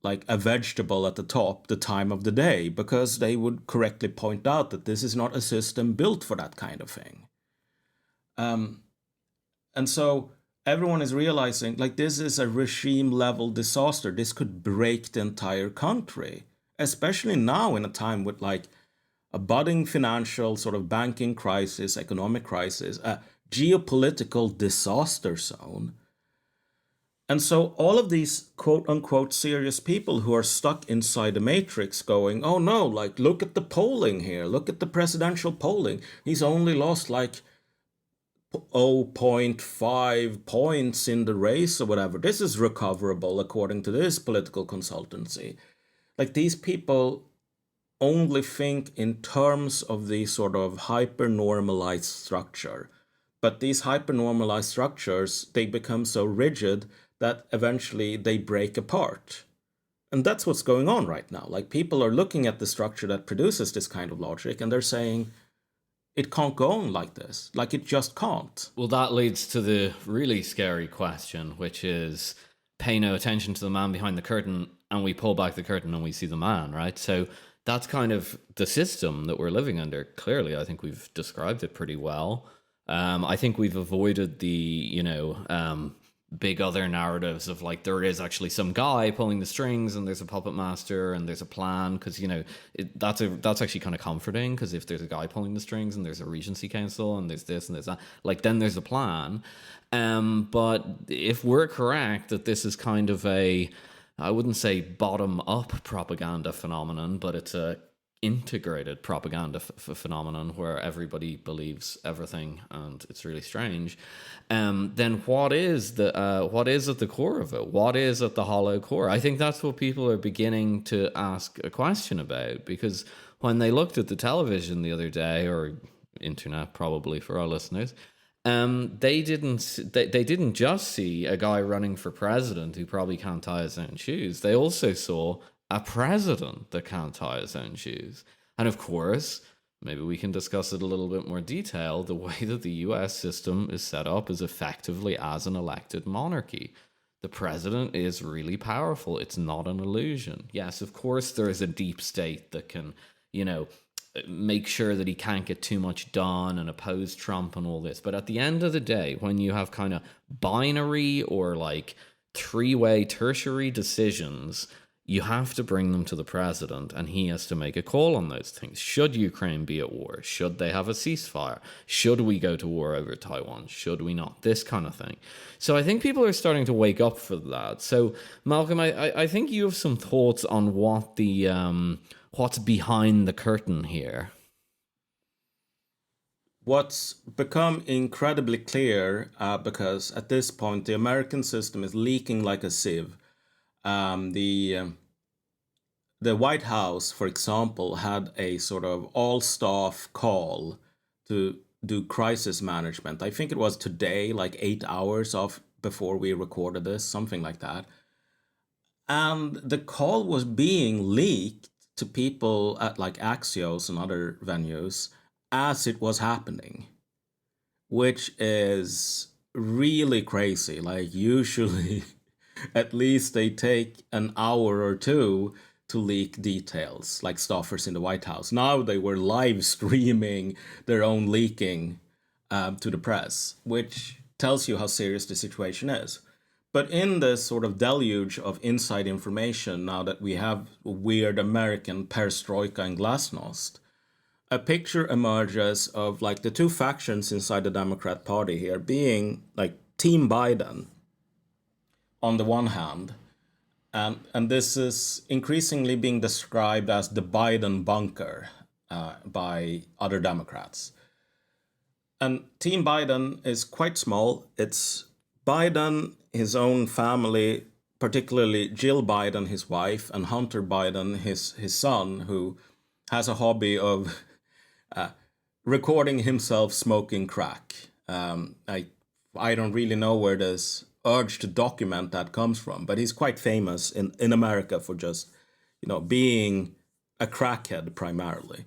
like a vegetable at the top the time of the day, because they would correctly point out that this is not a system built for that kind of thing. And so everyone is realizing, like, this is a regime level disaster. This could break the entire country, especially now in a time with like a budding financial sort of banking crisis, economic crisis, a geopolitical disaster zone. And so all of these quote unquote serious people who are stuck inside the matrix going, oh no, like, look at the polling here. Look at the presidential polling. He's only lost like 0.5 points in the race or whatever. This is recoverable according to this political consultancy. Like, these people only think in terms of the sort of hyper-normalized structure. But these hyper-normalized structures, they become so rigid that eventually they break apart. And that's what's going on right now. Like, people are looking at the structure that produces this kind of logic and they're saying, it can't go on like this. Like, it just can't. Well, that leads to the really scary question, which is pay no attention to the man behind the curtain, and we pull back the curtain and we see the man, right? So that's kind of the system that we're living under. Clearly, I think we've described it pretty well. I think we've avoided the, big other narratives of like, there is actually some guy pulling the strings and there's a puppet master and there's a plan, because that's actually kind of comforting, because if there's a guy pulling the strings and there's a regency council and there's this and there's that, like, then there's a plan. But if we're correct that this is kind of a, I wouldn't say bottom up propaganda phenomenon, but it's a integrated propaganda phenomenon where everybody believes everything and it's really strange, then what is at the core of it? What is at the hollow core? I think that's what people are beginning to ask a question about, because when they looked at the television the other day, or internet probably for our listeners, they didn't just see a guy running for president who probably can't tie his own shoes. They also saw a president that can't tie his own shoes. And of course, maybe we can discuss it a little bit more detail. The way that the US system is set up is effectively as an elected monarchy. The president is really powerful. It's not an illusion. Yes, of course, there is a deep state that can, make sure that he can't get too much done and oppose Trump and all this. But at the end of the day, when you have kind of binary or like three-way tertiary decisions, you have to bring them to the president, and he has to make a call on those things. Should Ukraine be at war? Should they have a ceasefire? Should we go to war over Taiwan? Should we not? This kind of thing. So I think people are starting to wake up for that. So Malcolm, I think you have some thoughts on what the what's behind the curtain here. What's become incredibly clear, because at this point the American system is leaking like a sieve. The White House, for example, had a sort of all-staff call to do crisis management. I think it was today, like 8 hours before we recorded this, something like that. And the call was being leaked to people at like Axios and other venues as it was happening, which is really crazy. Like, usually at least they take an hour or two to leak details, like staffers in the White House. Now they were live streaming their own leaking to the press, which tells you how serious the situation is. But in this sort of deluge of inside information, now that we have weird American perestroika and glasnost, a picture emerges of like the two factions inside the Democrat Party here being like Team Biden on the one hand, and this is increasingly being described as the Biden bunker by other Democrats. And Team Biden is quite small. It's Biden, his own family, particularly Jill Biden, his wife, and Hunter Biden, his son, who has a hobby of recording himself smoking crack. I don't really know where this urge to document that comes from. But he's quite famous in America for just, being a crackhead primarily.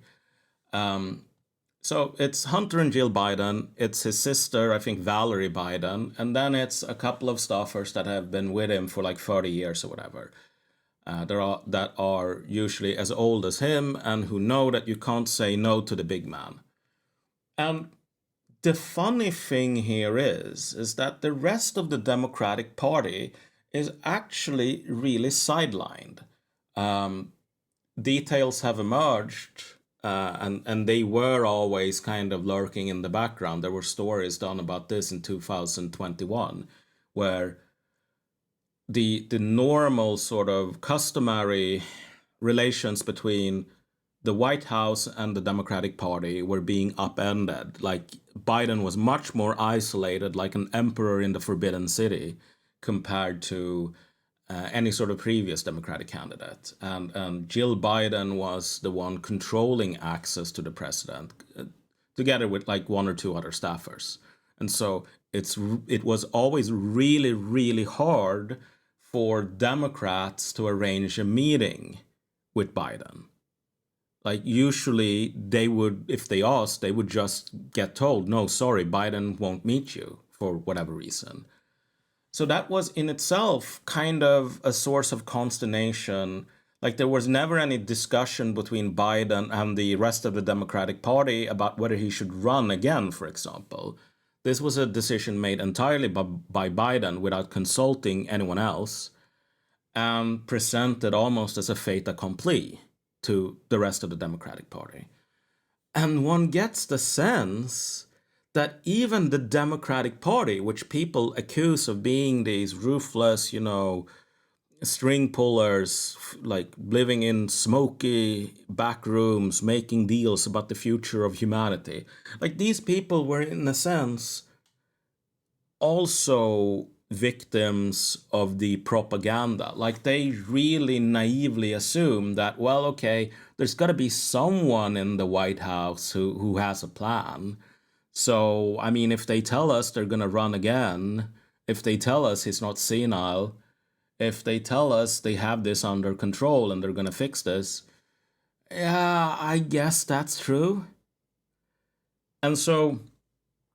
So it's Hunter and Jill Biden. It's his sister, I think, Valerie Biden. And then it's a couple of staffers that have been with him for like 30 years or whatever. That are usually as old as him and who know that you can't say no to the big man. And the funny thing here is that the rest of the Democratic Party is actually really sidelined. Details have emerged, and they were always kind of lurking in the background. There were stories done about this in 2021, where the normal sort of customary relations between the White House and the Democratic Party were being upended. Like Biden was much more isolated, like an emperor in the Forbidden City, compared to any sort of previous Democratic candidate. And Jill Biden was the one controlling access to the president, together with like one or two other staffers. And so it was always really, really hard for Democrats to arrange a meeting with Biden. Like usually they would, if they asked, they would just get told, no, sorry, Biden won't meet you for whatever reason. So that was in itself kind of a source of consternation. Like there was never any discussion between Biden and the rest of the Democratic Party about whether he should run again, for example. This was a decision made entirely by Biden without consulting anyone else, and presented almost as a fait accompli to the rest of the Democratic Party. And one gets the sense that even the Democratic Party, which people accuse of being these ruthless, string pullers, like living in smoky back rooms, making deals about the future of humanity. Like these people were, in a sense, also victims of the propaganda. Like they really naively assume that, well, okay, there's got to be someone in the White House who has a plan. So, I mean, if they tell us they're going to run again, if they tell us he's not senile, if they tell us they have this under control and they're going to fix this, yeah, I guess that's true. And so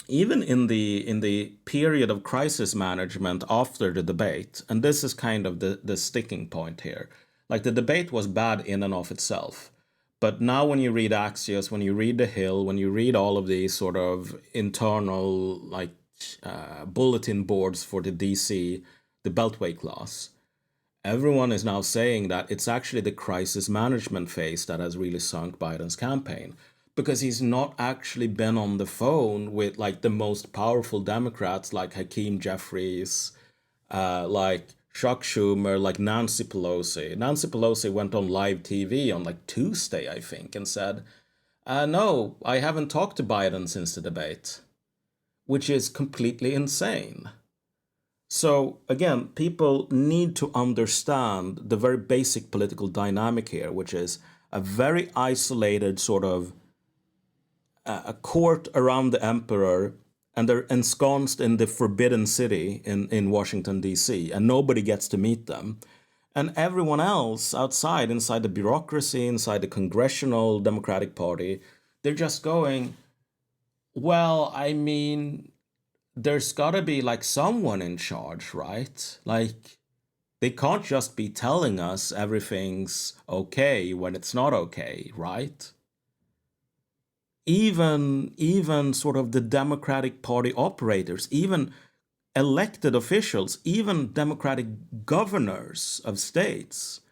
even in the period of crisis management after the debate, and this is kind of the sticking point here, like the debate was bad in and of itself. But now when you read Axios, when you read The Hill, when you read all of these sort of internal bulletin boards for the DC, the Beltway class, everyone is now saying that it's actually the crisis management phase that has really sunk Biden's campaign, because he's not actually been on the phone with like the most powerful Democrats like Hakeem Jeffries, like Chuck Schumer, like Nancy Pelosi. Nancy Pelosi went on live TV on like Tuesday, I think, and said, no, I haven't talked to Biden since the debate, which is completely insane. So again, people need to understand the very basic political dynamic here, which is a very isolated sort of a court around the emperor, and they're ensconced in the Forbidden City in Washington, D.C., and nobody gets to meet them. And everyone else outside, inside the bureaucracy, inside the congressional Democratic Party, they're just going, well, I mean, there's got to be like someone in charge, right? Like, they can't just be telling us everything's okay when it's not okay, right? Even sort of the Democratic Party operators, even elected officials, even Democratic governors of states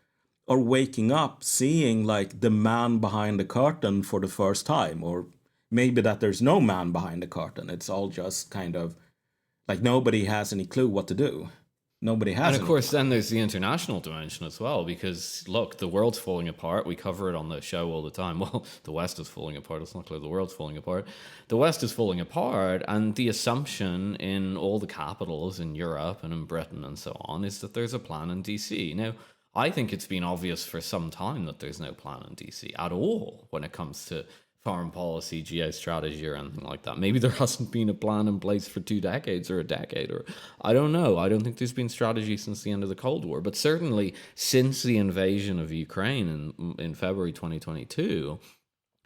are waking up seeing like the man behind the curtain for the first time, or maybe that there's no man behind the curtain. It's all just kind of like nobody has any clue what to do. Nobody has. And of course, then there's the international dimension as well, because look, the world's falling apart. We cover it on the show all the time. Well, the West is falling apart. It's not clear the world's falling apart. The West is falling apart, and the assumption in all the capitals in Europe and in Britain and so on is that there's a plan in DC. Now, I think it's been obvious for some time that there's no plan in DC at all when it comes to foreign policy, geostrategy, or anything like that. Maybe there hasn't been a plan in place for 2 decades or a decade, or I don't know. I don't think there's been strategy since the end of the Cold War, but certainly since the invasion of Ukraine in February 2022,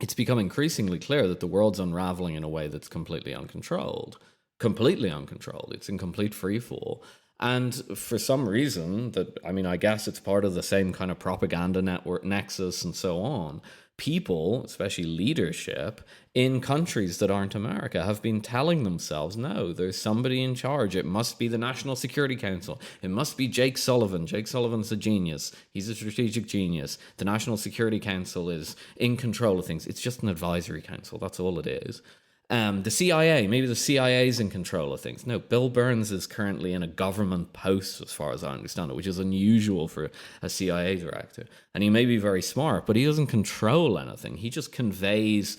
it's become increasingly clear that the world's unraveling in a way that's completely uncontrolled. Completely uncontrolled. It's in complete freefall. And for some reason that, I mean, I guess it's part of the same kind of propaganda network nexus and so on, people, especially leadership in countries that aren't America, have been telling themselves, no, there's somebody in charge. It must be the National Security Council. It must be Jake Sullivan. Jake Sullivan's a genius. He's a strategic genius. The National Security Council is in control of things. It's just an advisory council. That's all it is. The CIA, maybe the CIA is in control of things. No, Bill Burns is currently in a government post, as far as I understand it, which is unusual for a CIA director. And he may be very smart, but he doesn't control anything. He just conveys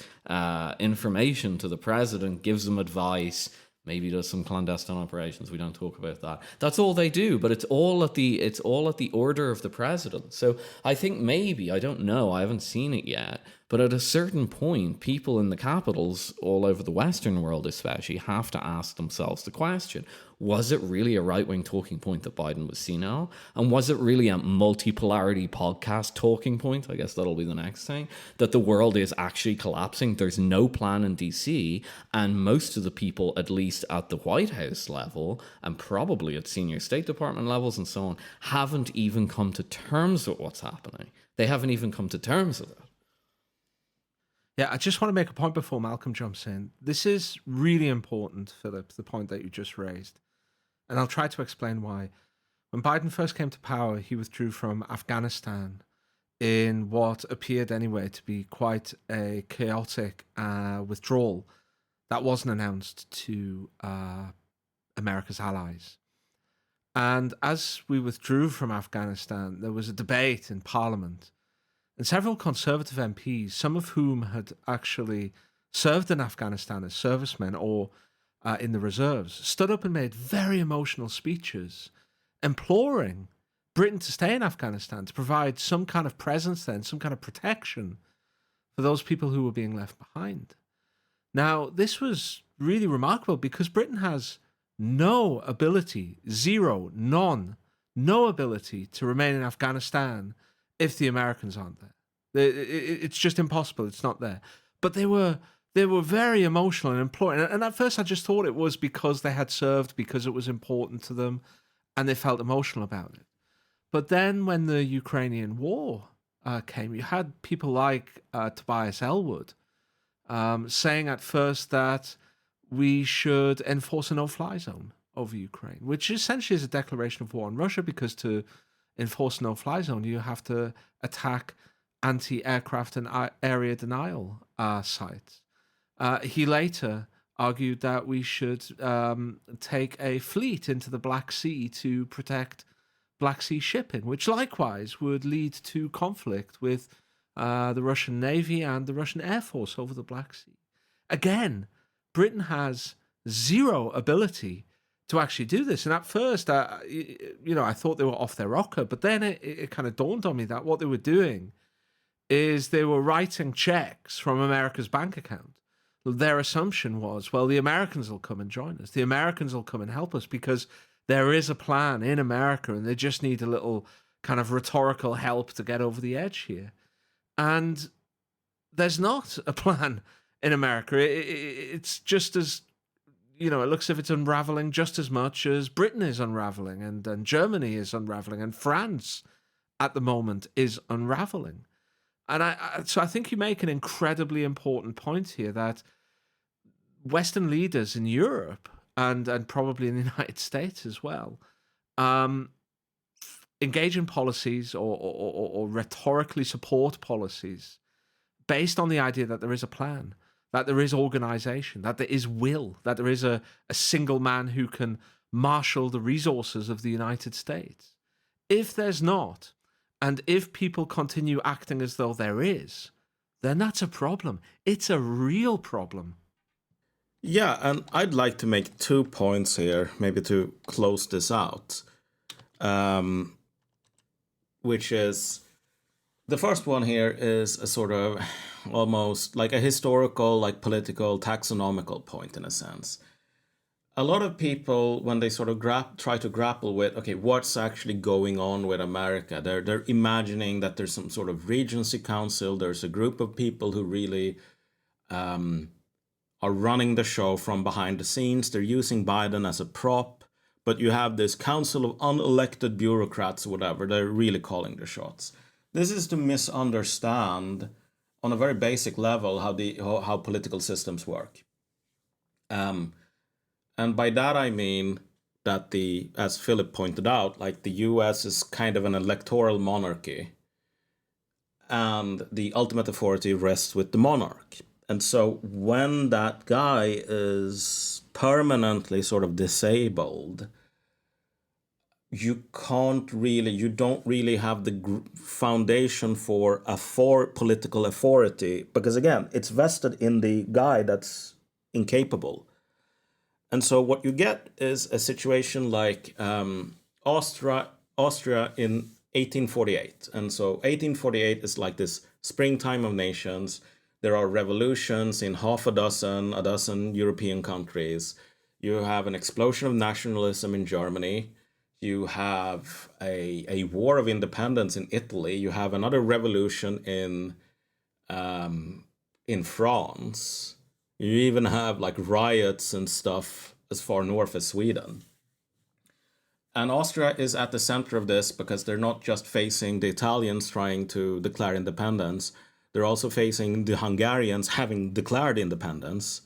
information to the president, gives him advice, maybe does some clandestine operations. We don't talk about that. That's all they do, but it's all at the order of the president. So I think maybe, I don't know, I haven't seen it yet, but at a certain point, people in the capitals all over the Western world especially have to ask themselves the question, was it really a right-wing talking point that Biden was senile? And was it really a multipolarity podcast talking point? I guess that'll be the next thing. That the world is actually collapsing. There's no plan in DC. And most of the people, at least at the White House level, and probably at senior State Department levels and so on, haven't even come to terms with what's happening. They haven't even come to terms with it. Yeah, I just want to make a point before Malcolm jumps in. This is really important, Philip, the point that you just raised. And I'll try to explain why. When Biden first came to power, he withdrew from Afghanistan in what appeared anyway to be quite a chaotic withdrawal that wasn't announced to America's allies. And as we withdrew from Afghanistan, there was a debate in Parliament. And several conservative MPs, some of whom had actually served in Afghanistan as servicemen or in the reserves, stood up and made very emotional speeches imploring Britain to stay in Afghanistan, to provide some kind of presence there, some kind of protection for those people who were being left behind. Now, this was really remarkable because Britain has no ability, no ability to remain in Afghanistan if the Americans aren't there. It's just impossible. It's not there. But they were very emotional and imploring. And at first I just thought it was because they had served, because it was important to them, and they felt emotional about it. But then when the Ukrainian war came, you had people like Tobias Ellwood saying at first that we should enforce a no-fly zone over Ukraine, which essentially is a declaration of war on Russia, because to enforce a no-fly zone, you have to attack anti-aircraft and area denial sites. He later argued that we should take a fleet into the Black Sea to protect Black Sea shipping, which likewise would lead to conflict with the Russian Navy and the Russian Air Force over the Black Sea. Again, Britain has zero ability to actually do this. And at first, I thought they were off their rocker, but then it kind of dawned on me that what they were doing is they were writing checks from America's bank account. Their assumption was, well, the Americans will come and join us. The Americans will come and help us because there is a plan in America and they just need a little kind of rhetorical help to get over the edge here. And there's not a plan in America. It's just as, it looks as if it's unraveling just as much as Britain is unraveling and Germany is unraveling and France at the moment is unraveling. And so I think you make an incredibly important point here that Western leaders in Europe and probably in the United States as well engage in policies or rhetorically support policies based on the idea that there is a plan, that there is organization, that there is will, that there is a single man who can marshal the resources of the United States. If there's not, and if people continue acting as though there is, then that's a problem. It's a real problem. Yeah, and I'd like to make 2 points here, maybe to close this out, which is The first one here is a sort of almost like a historical, like political, taxonomical point in a sense. A lot of people, when they sort of try to grapple with, okay, what's actually going on with America, they're imagining that there's some sort of Regency Council, there's a group of people who really are running the show from behind the scenes. They're using Biden as a prop, but you have this council of unelected bureaucrats or whatever, they're really calling the shots. This is to misunderstand on a very basic level how political systems work. And by that I mean that as Philip pointed out, like the US is kind of an electoral monarchy, and the ultimate authority rests with the monarch. And so when that guy is permanently sort of disabled, you don't really have the foundation for political authority, because again, it's vested in the guy that's incapable. And so what you get is a situation like Austria in 1848. And so 1848 is like this springtime of nations. There are revolutions in a dozen European countries. You have an explosion of nationalism in Germany. You have a war of independence in Italy. You have another revolution in France. You even have like riots and stuff as far north as Sweden. And Austria is at the center of this because they're not just facing the Italians trying to declare independence. They're also facing the Hungarians having declared independence,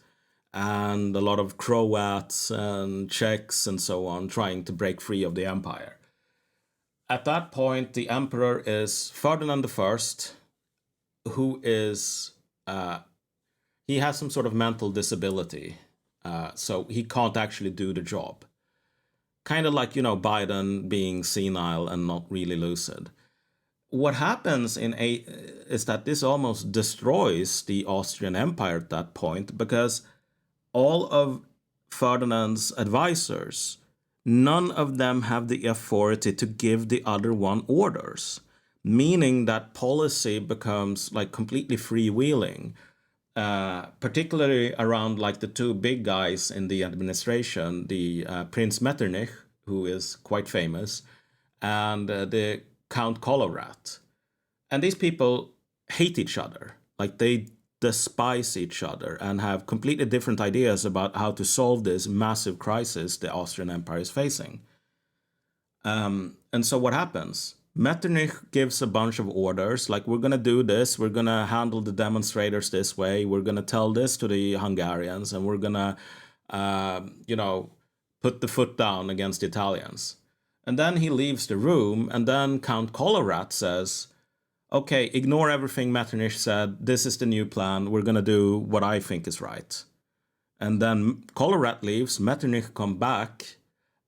and a lot of Croats and Czechs and so on trying to break free of the empire. At that point, the emperor is Ferdinand I, who is, he has some sort of mental disability, so he can't actually do the job. Kind of like, Biden being senile and not really lucid. What happens is that this almost destroys the Austrian Empire at that point, because all of Ferdinand's advisors, none of them have the authority to give the other one orders, meaning that policy becomes like completely freewheeling, particularly around like the two big guys in the administration, the Prince Metternich, who is quite famous, and the Count Colowrat. And these people hate each other. Like they despise each other and have completely different ideas about how to solve this massive crisis the Austrian Empire is facing. And so what happens? Metternich gives a bunch of orders, like we're going to do this, we're going to handle the demonstrators this way, we're going to tell this to the Hungarians, and we're going to, put the foot down against the Italians. And then he leaves the room, and then Count Colowrat says, okay, ignore everything Metternich said. This is the new plan. We're going to do what I think is right. And then Colowrat leaves, Metternich comes back,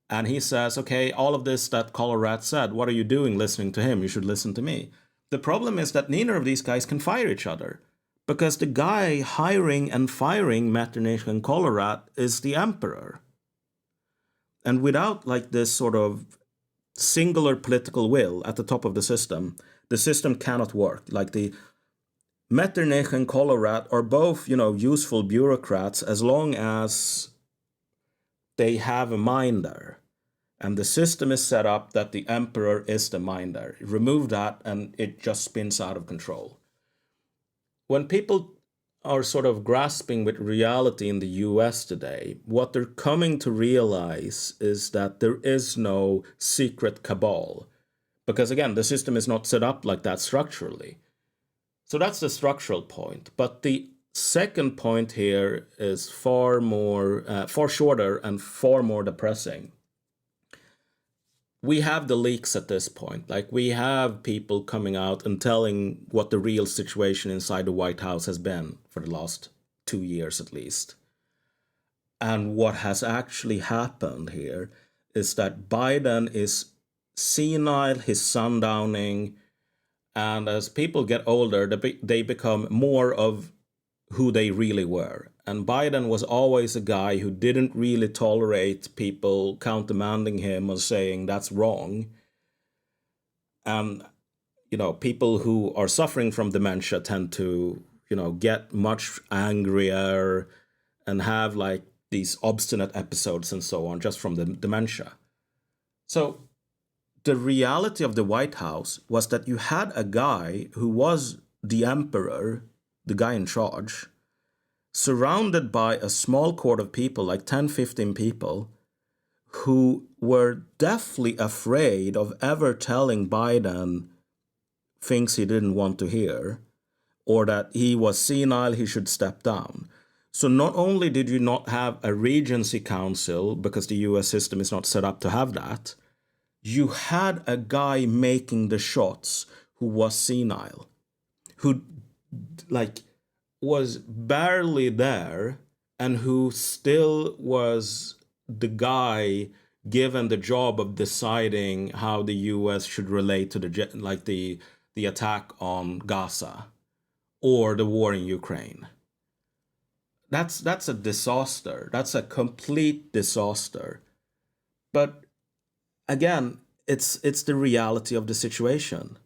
and he says, okay, all of this that Colowrat said, what are you doing listening to him? You should listen to me. The problem is that neither of these guys can fire each other, because the guy hiring and firing Metternich and Colowrat is the emperor. And without like this sort of singular political will at the top of the system cannot work. Like the Metternich and Colowrat are both, useful bureaucrats as long as they have a minder. And the system is set up that the emperor is the minder. Remove that and it just spins out of control. When people are sort of grasping with reality in the US today, what they're coming to realize is that there is no secret cabal. Because again, the system is not set up like that structurally. So that's the structural point. But the second point here is far shorter and far more depressing. We have the leaks at this point. Like we have people coming out and telling what the real situation inside the White House has been for the last 2 years at least. And what has actually happened here is that Biden is senile, he's sundowning, and as people get older, they become more of who they really were. And Biden was always a guy who didn't really tolerate people countermanding him or saying that's wrong. And, people who are suffering from dementia tend to, get much angrier and have like these obstinate episodes and so on just from the dementia. So the reality of the White House was that you had a guy who was the emperor, the guy in charge, surrounded by a small court of people, like 10, 15 people, who were deathly afraid of ever telling Biden things he didn't want to hear, or that he was senile, he should step down. So not only did you not have a Regency Council, because the US system is not set up to have that, you had a guy making the shots who was senile, who was barely there, and who still was the guy given the job of deciding how the US should relate to the attack on Gaza or the war in Ukraine. That's a disaster. That's a complete disaster. But again, it's the reality of the situation.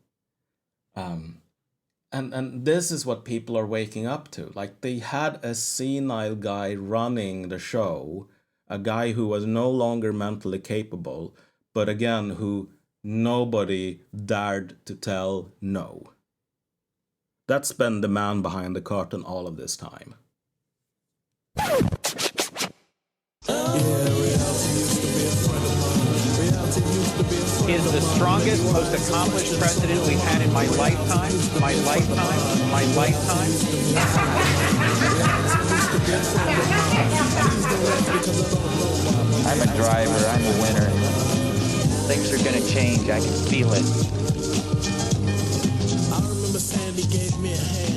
And this is what people are waking up to. Like, they had a senile guy running the show, a guy who was no longer mentally capable, but again, who nobody dared to tell no. That's been the man behind the curtain all of this time. Is the strongest, most accomplished president we've had in my lifetime. I'm a driver. I'm a winner. Things are going to change. I can feel it. I remember Sandy gave me a hand.